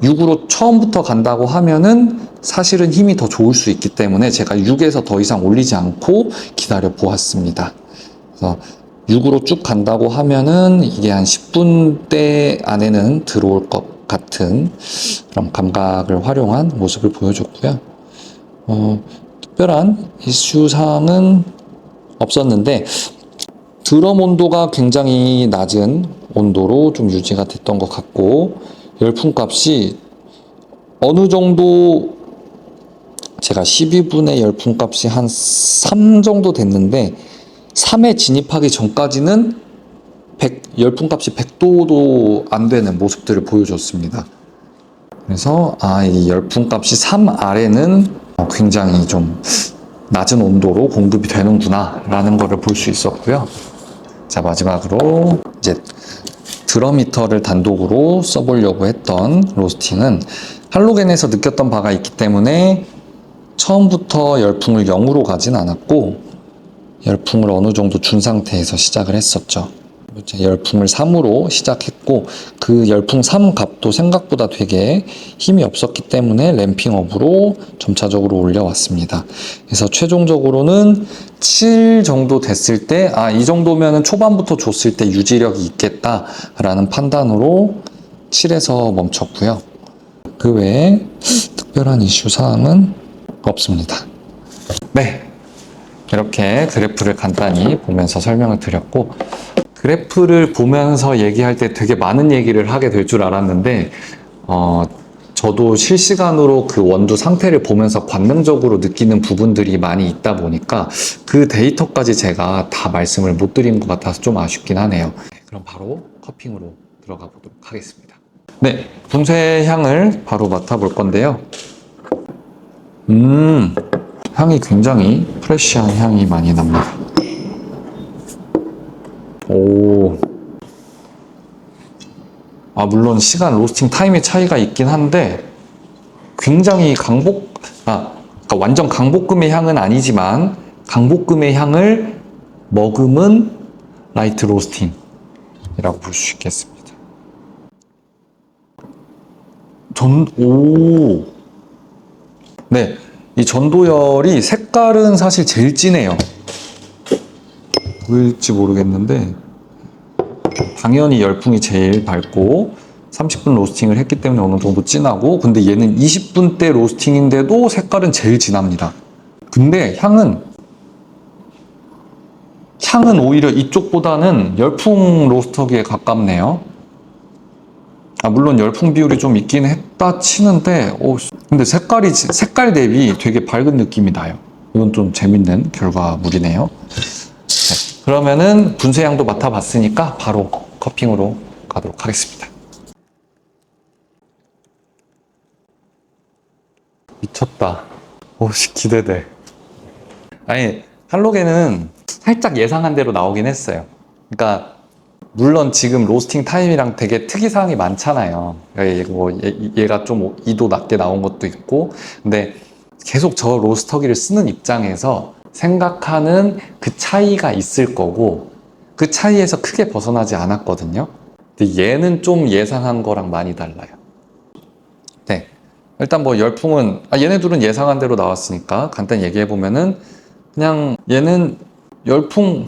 S2: 6으로 처음부터 간다고 하면은 사실은 힘이 더 좋을 수 있기 때문에 제가 6에서 더 이상 올리지 않고 기다려 보았습니다. 그래서 6으로 쭉 간다고 하면은 이게 한 10분대 안에는 들어올 것 같은 그런 감각을 활용한 모습을 보여줬고요. 특별한 이슈사항은 없었는데 드럼 온도가 굉장히 낮은 온도로 좀 유지가 됐던 것 같고, 열풍 값이 어느 정도 제가 12분의 열풍 값이 한 3 정도 됐는데 3에 진입하기 전까지는 열풍 값이 100도도 안 되는 모습들을 보여줬습니다. 그래서 이 열풍 값이 3 아래는 굉장히 좀 낮은 온도로 공급이 되는구나 라는 거를 볼 수 있었고요. 자, 마지막으로 이제 드럼미터를 단독으로 써보려고 했던 로스팅은 할로겐에서 느꼈던 바가 있기 때문에 처음부터 열풍을 0으로 가진 않았고 열풍을 어느 정도 준 상태에서 시작을 했었죠. 열풍을 3으로 시작했고 그 열풍 3 값도 생각보다 되게 힘이 없었기 때문에 램핑업으로 점차적으로 올려왔습니다. 그래서 최종적으로는 7 정도 됐을 때 이 정도면은 초반부터 줬을 때 유지력이 있겠다라는 판단으로 7에서 멈췄고요. 그 외에 특별한 이슈 사항은 없습니다. 네, 이렇게 그래프를 간단히 보면서 설명을 드렸고, 그래프를 보면서 얘기할 때 되게 많은 얘기를 하게 될 줄 알았는데 저도 실시간으로 그 원두 상태를 보면서 관능적으로 느끼는 부분들이 많이 있다 보니까 그 데이터까지 제가 다 말씀을 못 드린 것 같아서 좀 아쉽긴 하네요. 그럼 바로 커핑으로 들어가 보도록 하겠습니다. 네, 분쇄 향을 바로 맡아볼 건데요. 향이 굉장히 프레쉬한 향이 많이 납니다. 물론 시간 로스팅 타임의 차이가 있긴 한데 굉장히 그러니까 완전 강볶음의 향은 아니지만 강볶음의 향을 머금은 라이트 로스팅이라고 볼 수 있겠습니다. 네, 이 전도열이 색깔은 사실 제일 진해요. 왜일지 모르겠는데 당연히 열풍이 제일 밝고 30분 로스팅을 했기 때문에 어느 정도 진하고, 근데 얘는 20분대 로스팅인데도 색깔은 제일 진합니다. 근데 향은 오히려 이쪽보다는 열풍 로스터기에 가깝네요. 물론 열풍 비율이 좀 있긴 했다 치는데, 근데 색깔 대비 되게 밝은 느낌이 나요. 이건 좀 재밌는 결과물이네요. 네, 그러면은 분쇄향도 맡아봤으니까 바로 커핑으로 가도록 하겠습니다. 미쳤다. 오씨, 기대돼. 아니, 할로겐은 살짝 예상한 대로 나오긴 했어요. 그러니까 물론 지금 로스팅 타임이랑 되게 특이사항이 많잖아요. 얘가 좀 2도 낮게 나온 것도 있고, 근데 계속 저 로스터기를 쓰는 입장에서 생각하는 그 차이가 있을 거고, 그 차이에서 크게 벗어나지 않았거든요. 근데 얘는 좀 예상한 거랑 많이 달라요. 네, 일단 뭐 열풍은 얘네들은 예상한 대로 나왔으니까 간단히 얘기해보면은, 그냥 얘는 열풍,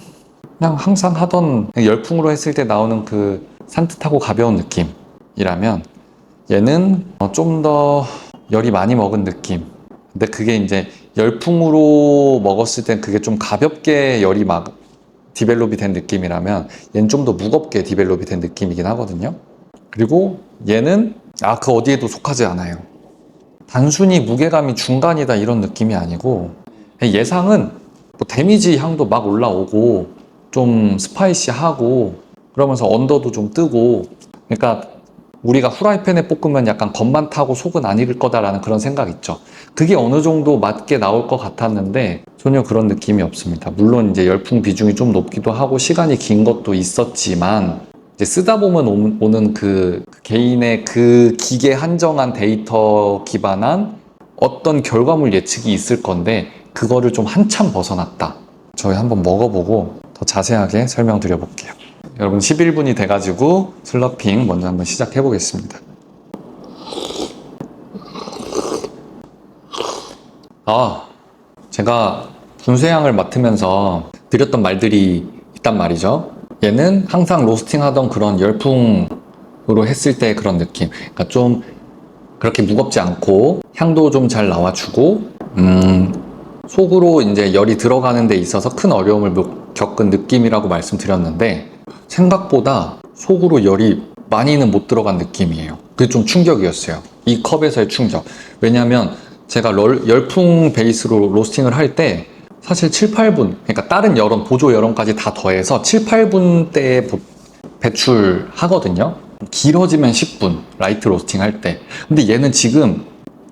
S2: 그냥 항상 하던 열풍으로 했을 때 나오는 그 산뜻하고 가벼운 느낌이라면, 얘는 좀 더 열이 많이 먹은 느낌. 근데 그게 이제 열풍으로 먹었을 땐 그게 좀 가볍게 열이 막 디벨롭이 된 느낌이라면, 얘는 좀 더 무겁게 디벨롭이 된 느낌이긴 하거든요. 그리고 얘는 그 어디에도 속하지 않아요. 단순히 무게감이 중간이다 이런 느낌이 아니고, 예상은 뭐 데미지 향도 막 올라오고 좀 스파이시하고 그러면서 언더도 좀 뜨고, 그러니까 우리가 후라이팬에 볶으면 약간 겉만 타고 속은 안 익을 거다라는 그런 생각 있죠. 그게 어느 정도 맞게 나올 것 같았는데 전혀 그런 느낌이 없습니다. 물론 이제 열풍 비중이 좀 높기도 하고 시간이 긴 것도 있었지만, 이제 쓰다 보면 오는 그 개인의 그 기계 한정한 데이터 기반한 어떤 결과물 예측이 있을 건데, 그거를 좀 한참 벗어났다. 저희 한번 먹어보고 더 자세하게 설명드려 볼게요. 여러분, 11분이 돼가지고 슬러핑 먼저 한번 시작해 보겠습니다. 제가 분쇄향을 맡으면서 드렸던 말들이 있단 말이죠. 얘는 항상 로스팅 하던 그런 열풍으로 했을 때 그런 느낌. 그러니까 좀 그렇게 무겁지 않고 향도 좀 잘 나와주고, 속으로 이제 열이 들어가는 데 있어서 큰 어려움을 겪은 느낌이라고 말씀드렸는데, 생각보다 속으로 열이 많이는 못 들어간 느낌이에요. 그게 좀 충격이었어요. 이 컵에서의 충격. 왜냐면 제가 열풍 베이스로 로스팅을 할 때 사실 7, 8분, 그러니까 다른 여론, 보조 여론까지 다 더해서 7, 8분대에 배출하거든요. 길어지면 10분, 라이트 로스팅 할 때. 근데 얘는 지금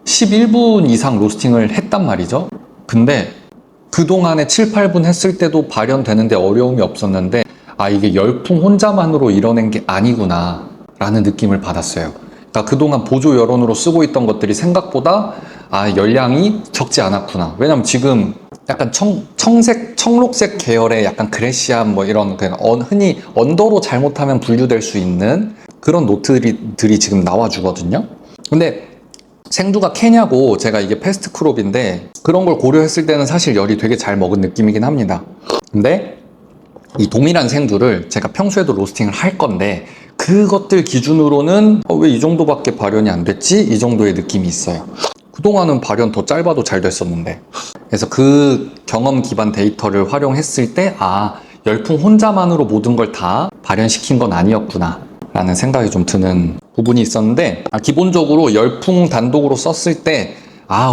S2: 11분 이상 로스팅을 했단 말이죠. 근데 그동안에 7, 8분 했을 때도 발현되는데 어려움이 없었는데, 이게 열풍 혼자만으로 이뤄낸 게 아니구나 라는 느낌을 받았어요. 그러니까 그동안 보조 여론으로 쓰고 있던 것들이 생각보다 열량이 적지 않았구나. 왜냐면 지금 약간 청록색 계열의 약간 그레시안 뭐 이런 흔히 언더로 잘못하면 분류될 수 있는 그런 노트들이 지금 나와주거든요. 근데 생두가 캐냐고, 제가 이게 패스트 크롭인데 그런 걸 고려했을 때는 사실 열이 되게 잘 먹은 느낌이긴 합니다. 근데 이 동일한 생두를 제가 평소에도 로스팅을 할 건데, 그것들 기준으로는 왜 이 정도밖에 발현이 안 됐지? 이 정도의 느낌이 있어요. 그동안은 발현 더 짧아도 잘 됐었는데. 그래서 그 경험 기반 데이터를 활용했을 때 열풍 혼자만으로 모든 걸 다 발현시킨 건 아니었구나 라는 생각이 좀 드는 부분이 있었는데, 기본적으로 열풍 단독으로 썼을 때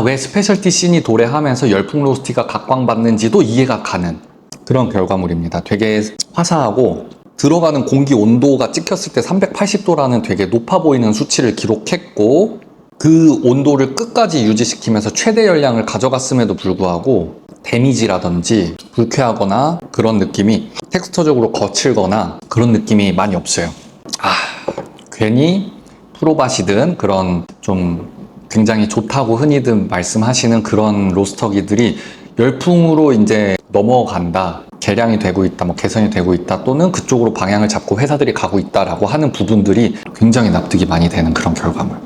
S2: 왜 스페셜티 씬이 도래하면서 열풍 로스티가 각광받는지도 이해가 가는 그런 결과물입니다. 되게 화사하고 들어가는 공기 온도가 찍혔을 때 380도라는 되게 높아 보이는 수치를 기록했고, 그 온도를 끝까지 유지시키면서 최대 열량을 가져갔음에도 불구하고 데미지라든지 불쾌하거나 그런 느낌이, 텍스처적으로 거칠거나 그런 느낌이 많이 없어요. 괜히 프로바시든 그런 좀 굉장히 좋다고 흔히들 말씀하시는 그런 로스터기들이 열풍으로 이제 넘어간다, 개량이 되고 있다, 뭐 개선이 되고 있다, 또는 그쪽으로 방향을 잡고 회사들이 가고 있다라고 하는 부분들이 굉장히 납득이 많이 되는 그런 결과물.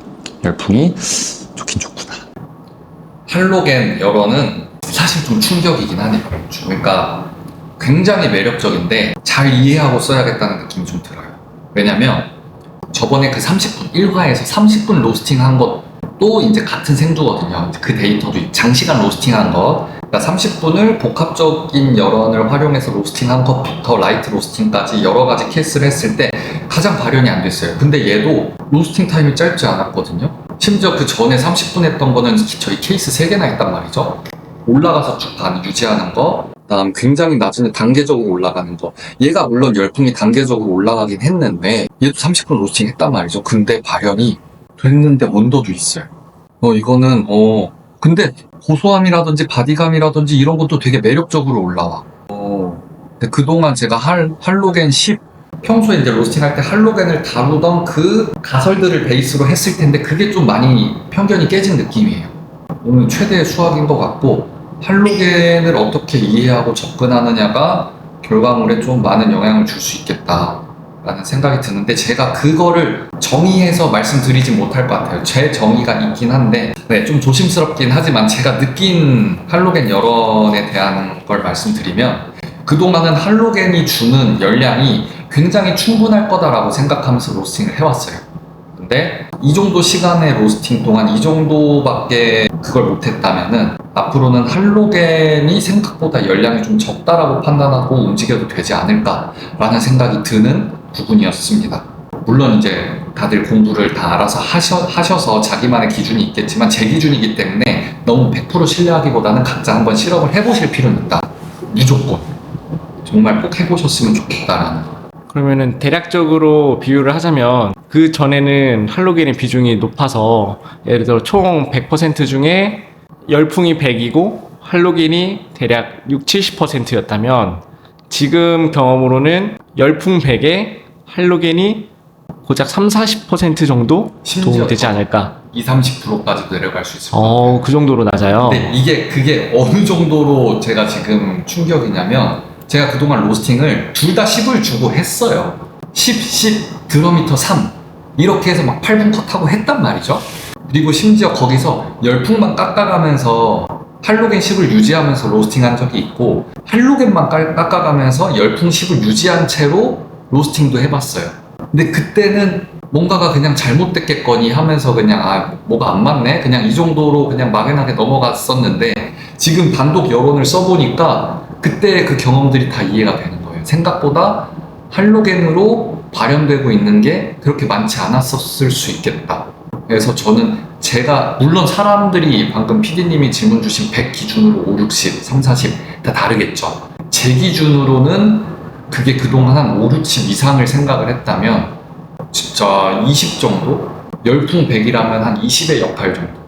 S2: 열풍이 좋긴 좋구나. 할로겐 열원은 사실 좀 충격이긴 하네요. 그러니까 굉장히 매력적인데 잘 이해하고 써야겠다는 느낌이 좀 들어요. 왜냐면 저번에 그 30분 1화에서 30분 로스팅 한 것도 이제 같은 생두거든요. 그 데이터도 장시간 로스팅 한 거, 그러니까 30분을 복합적인 열원을 활용해서 로스팅 한 것부터 라이트 로스팅까지 여러 가지 케이스를 했을 때 가장 발현이 안 됐어요. 근데 얘도 로스팅 타임이 짧지 않았거든요. 심지어 그 전에 30분 했던 거는 저희 케이스 3개나 했단 말이죠. 올라가서 쭉 유지하는 거, 그다음 굉장히 나중에 단계적으로 올라가는 거. 얘가 물론 열풍이 단계적으로 올라가긴 했는데 얘도 30분 로스팅 했단 말이죠. 근데 발현이 됐는데 온도도 있어요. 이거는 근데 고소함이라든지 바디감이라든지 이런 것도 되게 매력적으로 올라와. 근데 그동안 제가 할로겐 10 평소에 이제 로스팅할 때 할로겐을 다루던 그 가설들을 베이스로 했을 텐데 그게 좀 많이 편견이 깨진 느낌이에요. 오늘 최대의 수학인 것 같고 할로겐을 어떻게 이해하고 접근하느냐가 결과물에 좀 많은 영향을 줄 수 있겠다라는 생각이 드는데 제가 그거를 정의해서 말씀드리지 못할 것 같아요. 제 정의가 있긴 한데 좀 조심스럽긴 하지만 제가 느낀 할로겐 열원에 대한 걸 말씀드리면 그동안은 할로겐이 주는 열량이 굉장히 충분할 거다라고 생각하면서 로스팅을 해왔어요. 근데 이 정도 시간의 로스팅 동안 이 정도밖에 그걸 못했다면은 앞으로는 할로겐이 생각보다 열량이 좀 적다라고 판단하고 움직여도 되지 않을까라는 생각이 드는 부분이었습니다. 물론 이제 다들 공부를 다 알아서 하셔서 자기만의 기준이 있겠지만 제 기준이기 때문에 너무 100% 신뢰하기보다는 각자 한번 실험을 해보실 필요는 있다. 무조건 정말 꼭 해보셨으면 좋겠다라는.
S3: 그러면은 대략적으로 비유를 하자면 그 전에는 할로겐의 비중이 높아서 예를 들어 총 100% 중에 열풍이 100이고 할로겐이 대략 60-70%였다면 지금 경험으로는 열풍 100에 할로겐이 고작 30-40% 정도 도움이 되지 않을까.
S2: 20-30%까지도 내려갈 수 있을 것 같아요.
S3: 그 정도로 낮아요.
S2: 근데 그게 어느 정도로 제가 지금 충격이냐면 제가 그동안 로스팅을 둘 다 10을 주고 했어요. 10, 드러미터 3 이렇게 해서 막 8분 컷하고 했단 말이죠. 그리고 심지어 거기서 열풍만 깎아가면서 할로겐 10을 유지하면서 로스팅한 적이 있고 할로겐만 깎아가면서 열풍 10을 유지한 채로 로스팅도 해봤어요. 근데 그때는 뭔가가 그냥 잘못됐겠거니 하면서 그냥 뭐가 안 맞네? 그냥 이 정도로 그냥 막연하게 넘어갔었는데 지금 단독 여론을 써보니까 그때 그 경험들이 다 이해가 되는 거예요. 생각보다 할로겐으로 발현되고 있는 게 그렇게 많지 않았었을 수 있겠다. 그래서 저는 제가 물론 사람들이 방금 PD님이 질문 주신 100 기준으로 5, 60, 3, 40 다 다르겠죠. 제 기준으로는 그게 그동안 한 5, 60 이상을 생각을 했다면 진짜 20 정도? 열풍 100이라면 한 20의 역할 정도.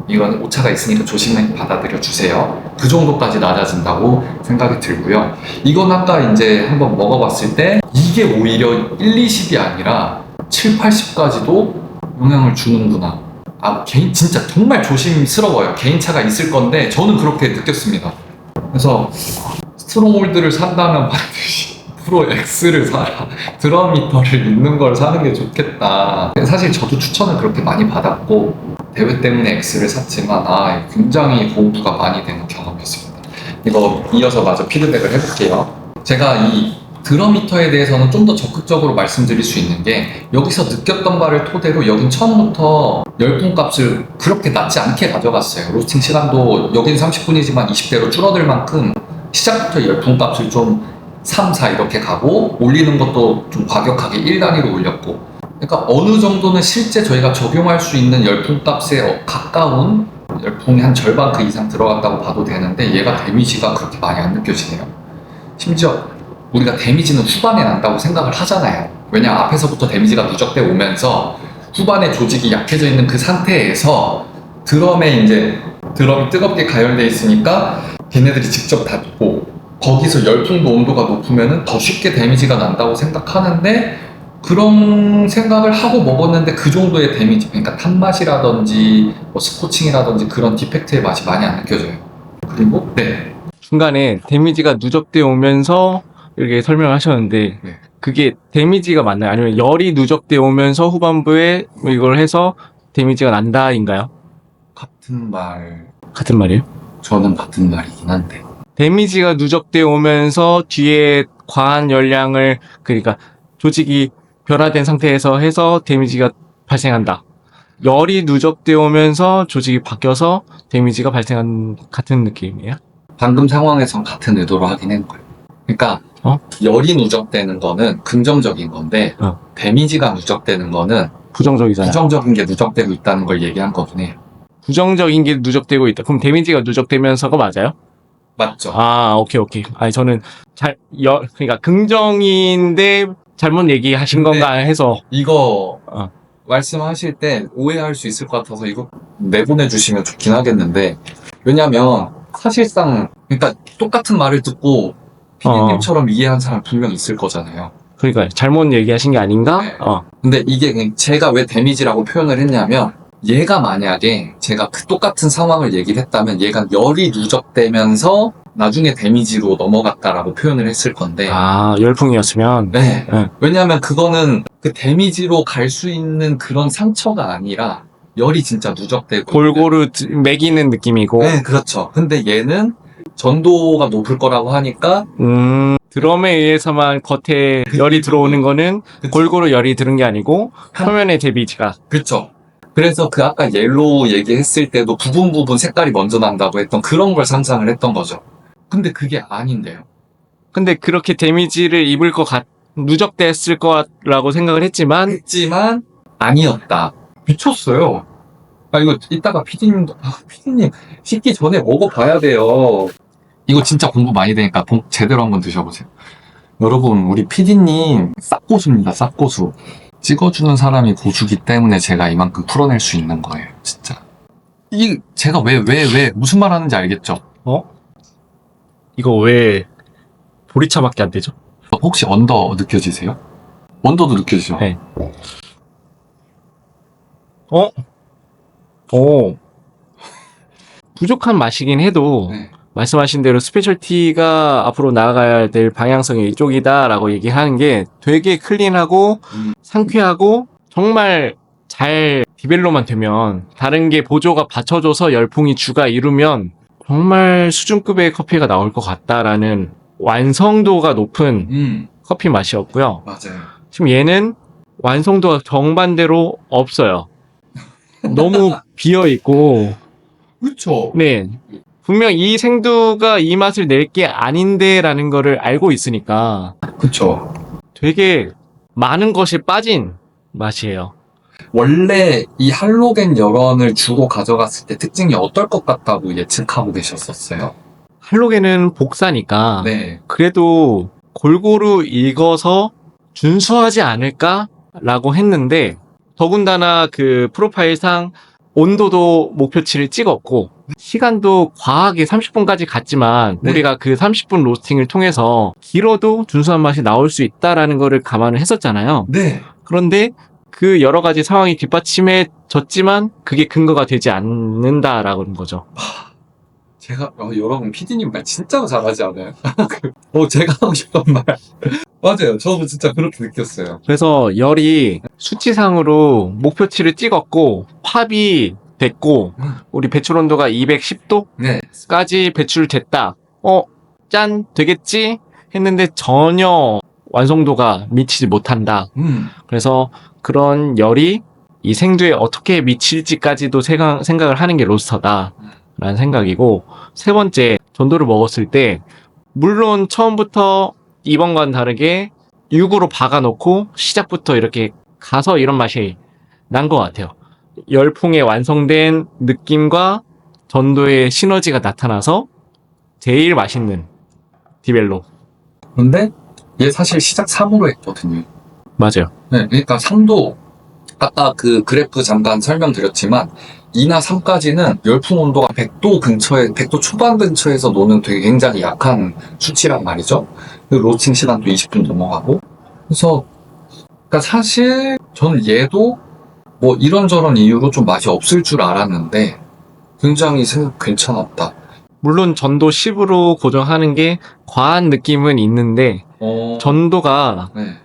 S2: 이건 오차가 있으니까 조심히 받아들여 주세요. 그 정도까지 낮아진다고 생각이 들고요. 이건 아까 이제 한번 먹어봤을 때 이게 오히려 1, 20이 아니라 7, 80까지도 영향을 주는구나. 진짜 정말 조심스러워요. 개인차가 있을 건데 저는 그렇게 느꼈습니다. 그래서 스트롱홀드를 산다면 반드시 프로 X를 사라. 드럼미터를 있는 걸 사는 게 좋겠다. 사실 저도 추천을 그렇게 많이 받았고 대회 때문에 X를 샀지만 굉장히 공부가 많이 되는 경험이었습니다. 이거 이어서 마저 피드백을 해볼게요. 제가 이 드럼미터에 대해서는 좀 더 적극적으로 말씀드릴 수 있는 게 여기서 느꼈던 바를 토대로 여긴 처음부터 열풍 값을 그렇게 낮지 않게 가져갔어요. 로스팅 시간도 여긴 30분이지만 20대로 줄어들 만큼 시작부터 열풍 값을 좀 3, 4 이렇게 가고 올리는 것도 좀 과격하게 1단위로 올렸고 그러니까 어느 정도는 실제 저희가 적용할 수 있는 열풍 값에 가까운 열풍이 한 절반 그 이상 들어갔다고 봐도 되는데 얘가 데미지가 그렇게 많이 안 느껴지네요. 심지어 우리가 데미지는 후반에 난다고 생각을 하잖아요. 왜냐 앞에서부터 데미지가 누적돼 오면서 후반에 조직이 약해져 있는 그 상태에서 드럼이 뜨겁게 가열돼 있으니까 걔네들이 직접 닫고 거기서 열풍도 온도가 높으면 더 쉽게 데미지가 난다고 생각하는데 그런 생각을 하고 먹었는데 그 정도의 데미지, 그러니까 탄맛이라든지 스코칭이라든지 그런 디펙트의 맛이 많이 안 느껴져요. 그리고
S3: 중간에 데미지가 누적되어 오면서 이렇게 설명을 하셨는데 그게 데미지가 맞나요? 아니면 열이 누적되어 오면서 후반부에 이걸 해서 데미지가 난다인가요?
S2: 같은 말,
S3: 같은 말이에요?
S2: 저는 같은 말이긴 한데.
S3: 데미지가 누적되어 오면서 뒤에 과한 열량을, 그러니까 조직이 변화된 상태에서 해서 데미지가 발생한다. 열이 누적되어 오면서 조직이 바뀌어서 데미지가 발생한 같은 느낌이에요?
S2: 방금 상황에선 같은 의도로 하긴 한 거예요. 그러니까 열이 누적되는 거는 긍정적인 건데 데미지가 누적되는 거는
S3: 부정적이잖아요.
S2: 부정적인 게 누적되고 있다는 걸 얘기한 거긴 해요.
S3: 부정적인 게 누적되고 있다. 그럼 데미지가 누적되면서가 맞아요?
S2: 맞죠?
S3: 아, 오케이. 아니, 저는 그러니까 긍정인데 잘못 얘기하신
S2: 근데
S3: 건가 해서.
S2: 이거 말씀하실 때 오해할 수 있을 것 같아서 이거 내보내주시면 좋긴 하겠는데, 왜냐면 사실상 그러니까 똑같은 말을 듣고 피디님처럼 이해한 사람 분명 있을 거잖아요.
S3: 그러니까 잘못 얘기하신 게 아닌가?
S2: 네. 근데 이게 그냥 제가 왜 데미지라고 표현을 했냐면, 얘가 만약에 제가 그 똑같은 상황을 얘기를 했다면 얘가 열이 누적되면서 나중에 데미지로 넘어갔다라고 표현을 했을 건데,
S3: 아, 열풍이었으면.
S2: 네.
S3: 네.
S2: 왜냐하면 그거는 그 데미지로 갈 수 있는 그런 상처가 아니라 열이 진짜 누적되고
S3: 골고루 매기는 느낌이고.
S2: 네, 그렇죠. 근데 얘는 전도가 높을 거라고 하니까
S3: 드럼에 의해서만 겉에 열이 들어오는 거는
S2: 그쵸.
S3: 골고루 열이 들은 게 아니고 표면의 데미지가.
S2: 그렇죠. 그래서 그 아까 옐로우 얘기했을 때도 부분 색깔이 먼저 난다고 했던 그런 걸 상상을 했던 거죠. 근데 그게 아닌데요.
S3: 근데 그렇게 데미지를 입을 누적됐을 거라고 생각을 했지만
S2: 아니었다. 미쳤어요. 이거 이따가 피디님 식기 전에 먹어봐야 돼요. 이거 진짜 공부 많이 되니까 제대로 한번 드셔보세요. 여러분, 우리 피디님 쌉고수입니다. 쌉고수. 찍어주는 사람이 고수기 때문에 제가 이만큼 풀어낼 수 있는 거예요. 진짜. 제가 왜 무슨 말 하는지 알겠죠?
S3: 이거 왜 보리차밖에 안 되죠?
S2: 혹시 언더 느껴지세요? 언더도 느껴지죠?
S3: 네. 부족한 맛이긴 해도
S2: 네.
S3: 말씀하신 대로 스페셜티가 앞으로 나아가야 될 방향성이 이쪽이다라고 얘기하는 게 되게 클린하고 상쾌하고 정말 잘 디벨로만 되면 다른 게 보조가 받쳐줘서 열풍이 주가 이루면 정말 수준급의 커피가 나올 것 같다라는 완성도가 높은 커피 맛이었고요.
S2: 맞아요.
S3: 지금 얘는 완성도가 정반대로 없어요. 너무 비어있고.
S2: 그쵸.
S3: 네. 분명 이 생두가 이 맛을 낼 게 아닌데라는 거를 알고 있으니까
S2: 그쵸.
S3: 되게 많은 것이 빠진 맛이에요.
S2: 원래 이 할로겐 열원을 주로 가져갔을 때 특징이 어떨 것 같다고 예측하고 계셨었어요?
S3: 할로겐은 복사니까
S2: 네.
S3: 그래도 골고루 익어서 준수하지 않을까라고 했는데 더군다나 그 프로파일상 온도도 목표치를 찍었고 시간도 과하게 30분까지 갔지만
S2: 네.
S3: 우리가 그 30분 로스팅을 통해서 길어도 준수한 맛이 나올 수 있다라는 거를 감안을 했었잖아요.
S2: 네.
S3: 그런데 그 여러 가지 상황이 뒷받침해졌지만 그게 근거가 되지 않는다라는 거죠.
S2: 제가 여러분 피디님 말 진짜 잘하지 않아요? 제가 하고 싶은 말 맞아요. 저도 진짜 그렇게 느꼈어요.
S3: 그래서 열이 수치상으로 목표치를 찍었고 팝이 됐고 우리 배출 온도가 210도까지
S2: 네.
S3: 배출됐다. 짠 되겠지 했는데 전혀 완성도가 미치지 못한다. 그래서 그런 열이 이 생두에 어떻게 미칠지까지도 생각을 하는 게 로스터다 라는 생각이고, 세 번째, 전도를 먹었을 때 물론 처음부터 2번과는 다르게 6으로 박아놓고 시작부터 이렇게 가서 이런 맛이 난 것 같아요. 열풍에 완성된 느낌과 전도의 시너지가 나타나서 제일 맛있는 디벨로.
S2: 근데 얘 사실 시작 3으로 했거든요.
S3: 맞아요.
S2: 네, 그러니까 3도 아까 그 그래프 잠깐 설명드렸지만 2나 3까지는 열풍 온도가 100도 초반 근처에서 노는 되게 굉장히 약한 수치란 말이죠. 그 로스팅 시간도 20분 넘어가고. 그래서 그러니까 사실 저는 얘도 뭐 이런저런 이유로 좀 맛이 없을 줄 알았는데 굉장히 괜찮았다.
S3: 물론 전도 10으로 고정하는 게 과한 느낌은 있는데 전도가
S2: 네.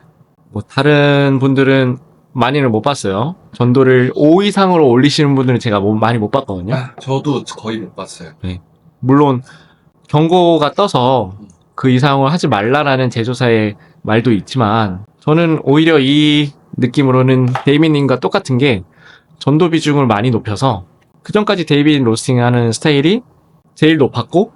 S3: 뭐 다른 분들은 많이는 못 봤어요. 전도를 5 이상으로 올리시는 분들은 제가 많이 못 봤거든요.
S2: 저도 거의 못 봤어요.
S3: 물론 경고가 떠서 그 이상을 하지 말라라는 제조사의 말도 있지만 저는 오히려 이 느낌으로는 데이비님과 똑같은 게 전도 비중을 많이 높여서 그 전까지 데이비드 로스팅 하는 스타일이 제일 높았고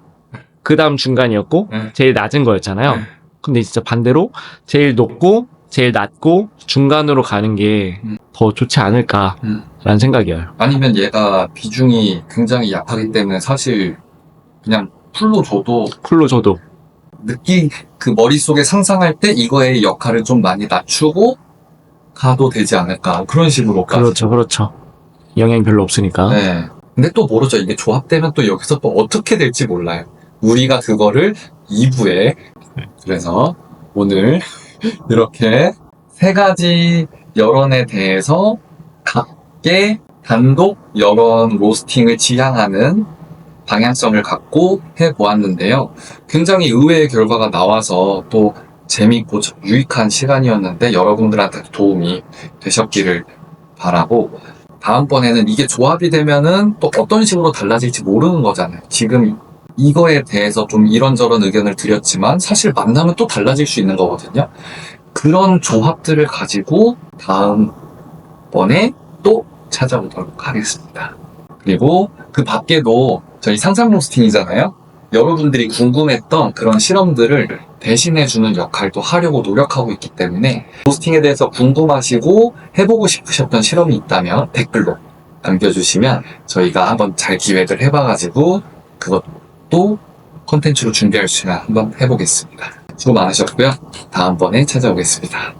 S3: 그 다음 중간이었고 제일 낮은 거였잖아요. 근데 진짜 반대로 제일 높고 제일 낮고 중간으로 가는 게 더 좋지 않을까라는 생각이에요.
S2: 아니면 얘가 비중이 굉장히 약하기 때문에 사실 그냥 풀로 줘도
S3: 쿨로 저도
S2: 그 머릿속에 상상할 때 이거의 역할을 좀 많이 낮추고 가도 되지 않을까. 그런 식으로까지.
S3: 그렇죠. 영향이 별로 없으니까.
S2: 네. 근데 또 모르죠. 이게 조합되면 또 여기서 또 어떻게 될지 몰라요. 우리가 그거를 2부에. 그래서 오늘 이렇게 3가지 여론에 대해서 각계 단독 여론 로스팅을 지향하는 방향성을 갖고 해보았는데요. 굉장히 의외의 결과가 나와서 또 재밌고 유익한 시간이었는데 여러분들한테 도움이 되셨기를 바라고, 다음번에는 이게 조합이 되면은 또 어떤 식으로 달라질지 모르는 거잖아요. 지금 이거에 대해서 좀 이런저런 의견을 드렸지만 사실 만나면 또 달라질 수 있는 거거든요. 그런 조합들을 가지고 다음번에 또 찾아오도록 하겠습니다. 그리고 그 밖에도 저희 상상 로스팅이잖아요. 여러분들이 궁금했던 그런 실험들을 대신해주는 역할도 하려고 노력하고 있기 때문에 로스팅에 대해서 궁금하시고 해보고 싶으셨던 실험이 있다면 댓글로 남겨주시면 저희가 한번 잘 기획을 해봐가지고 그것도 콘텐츠로 준비할 수 있는 한번 해보겠습니다. 수고 많으셨고요. 다음번에 찾아오겠습니다.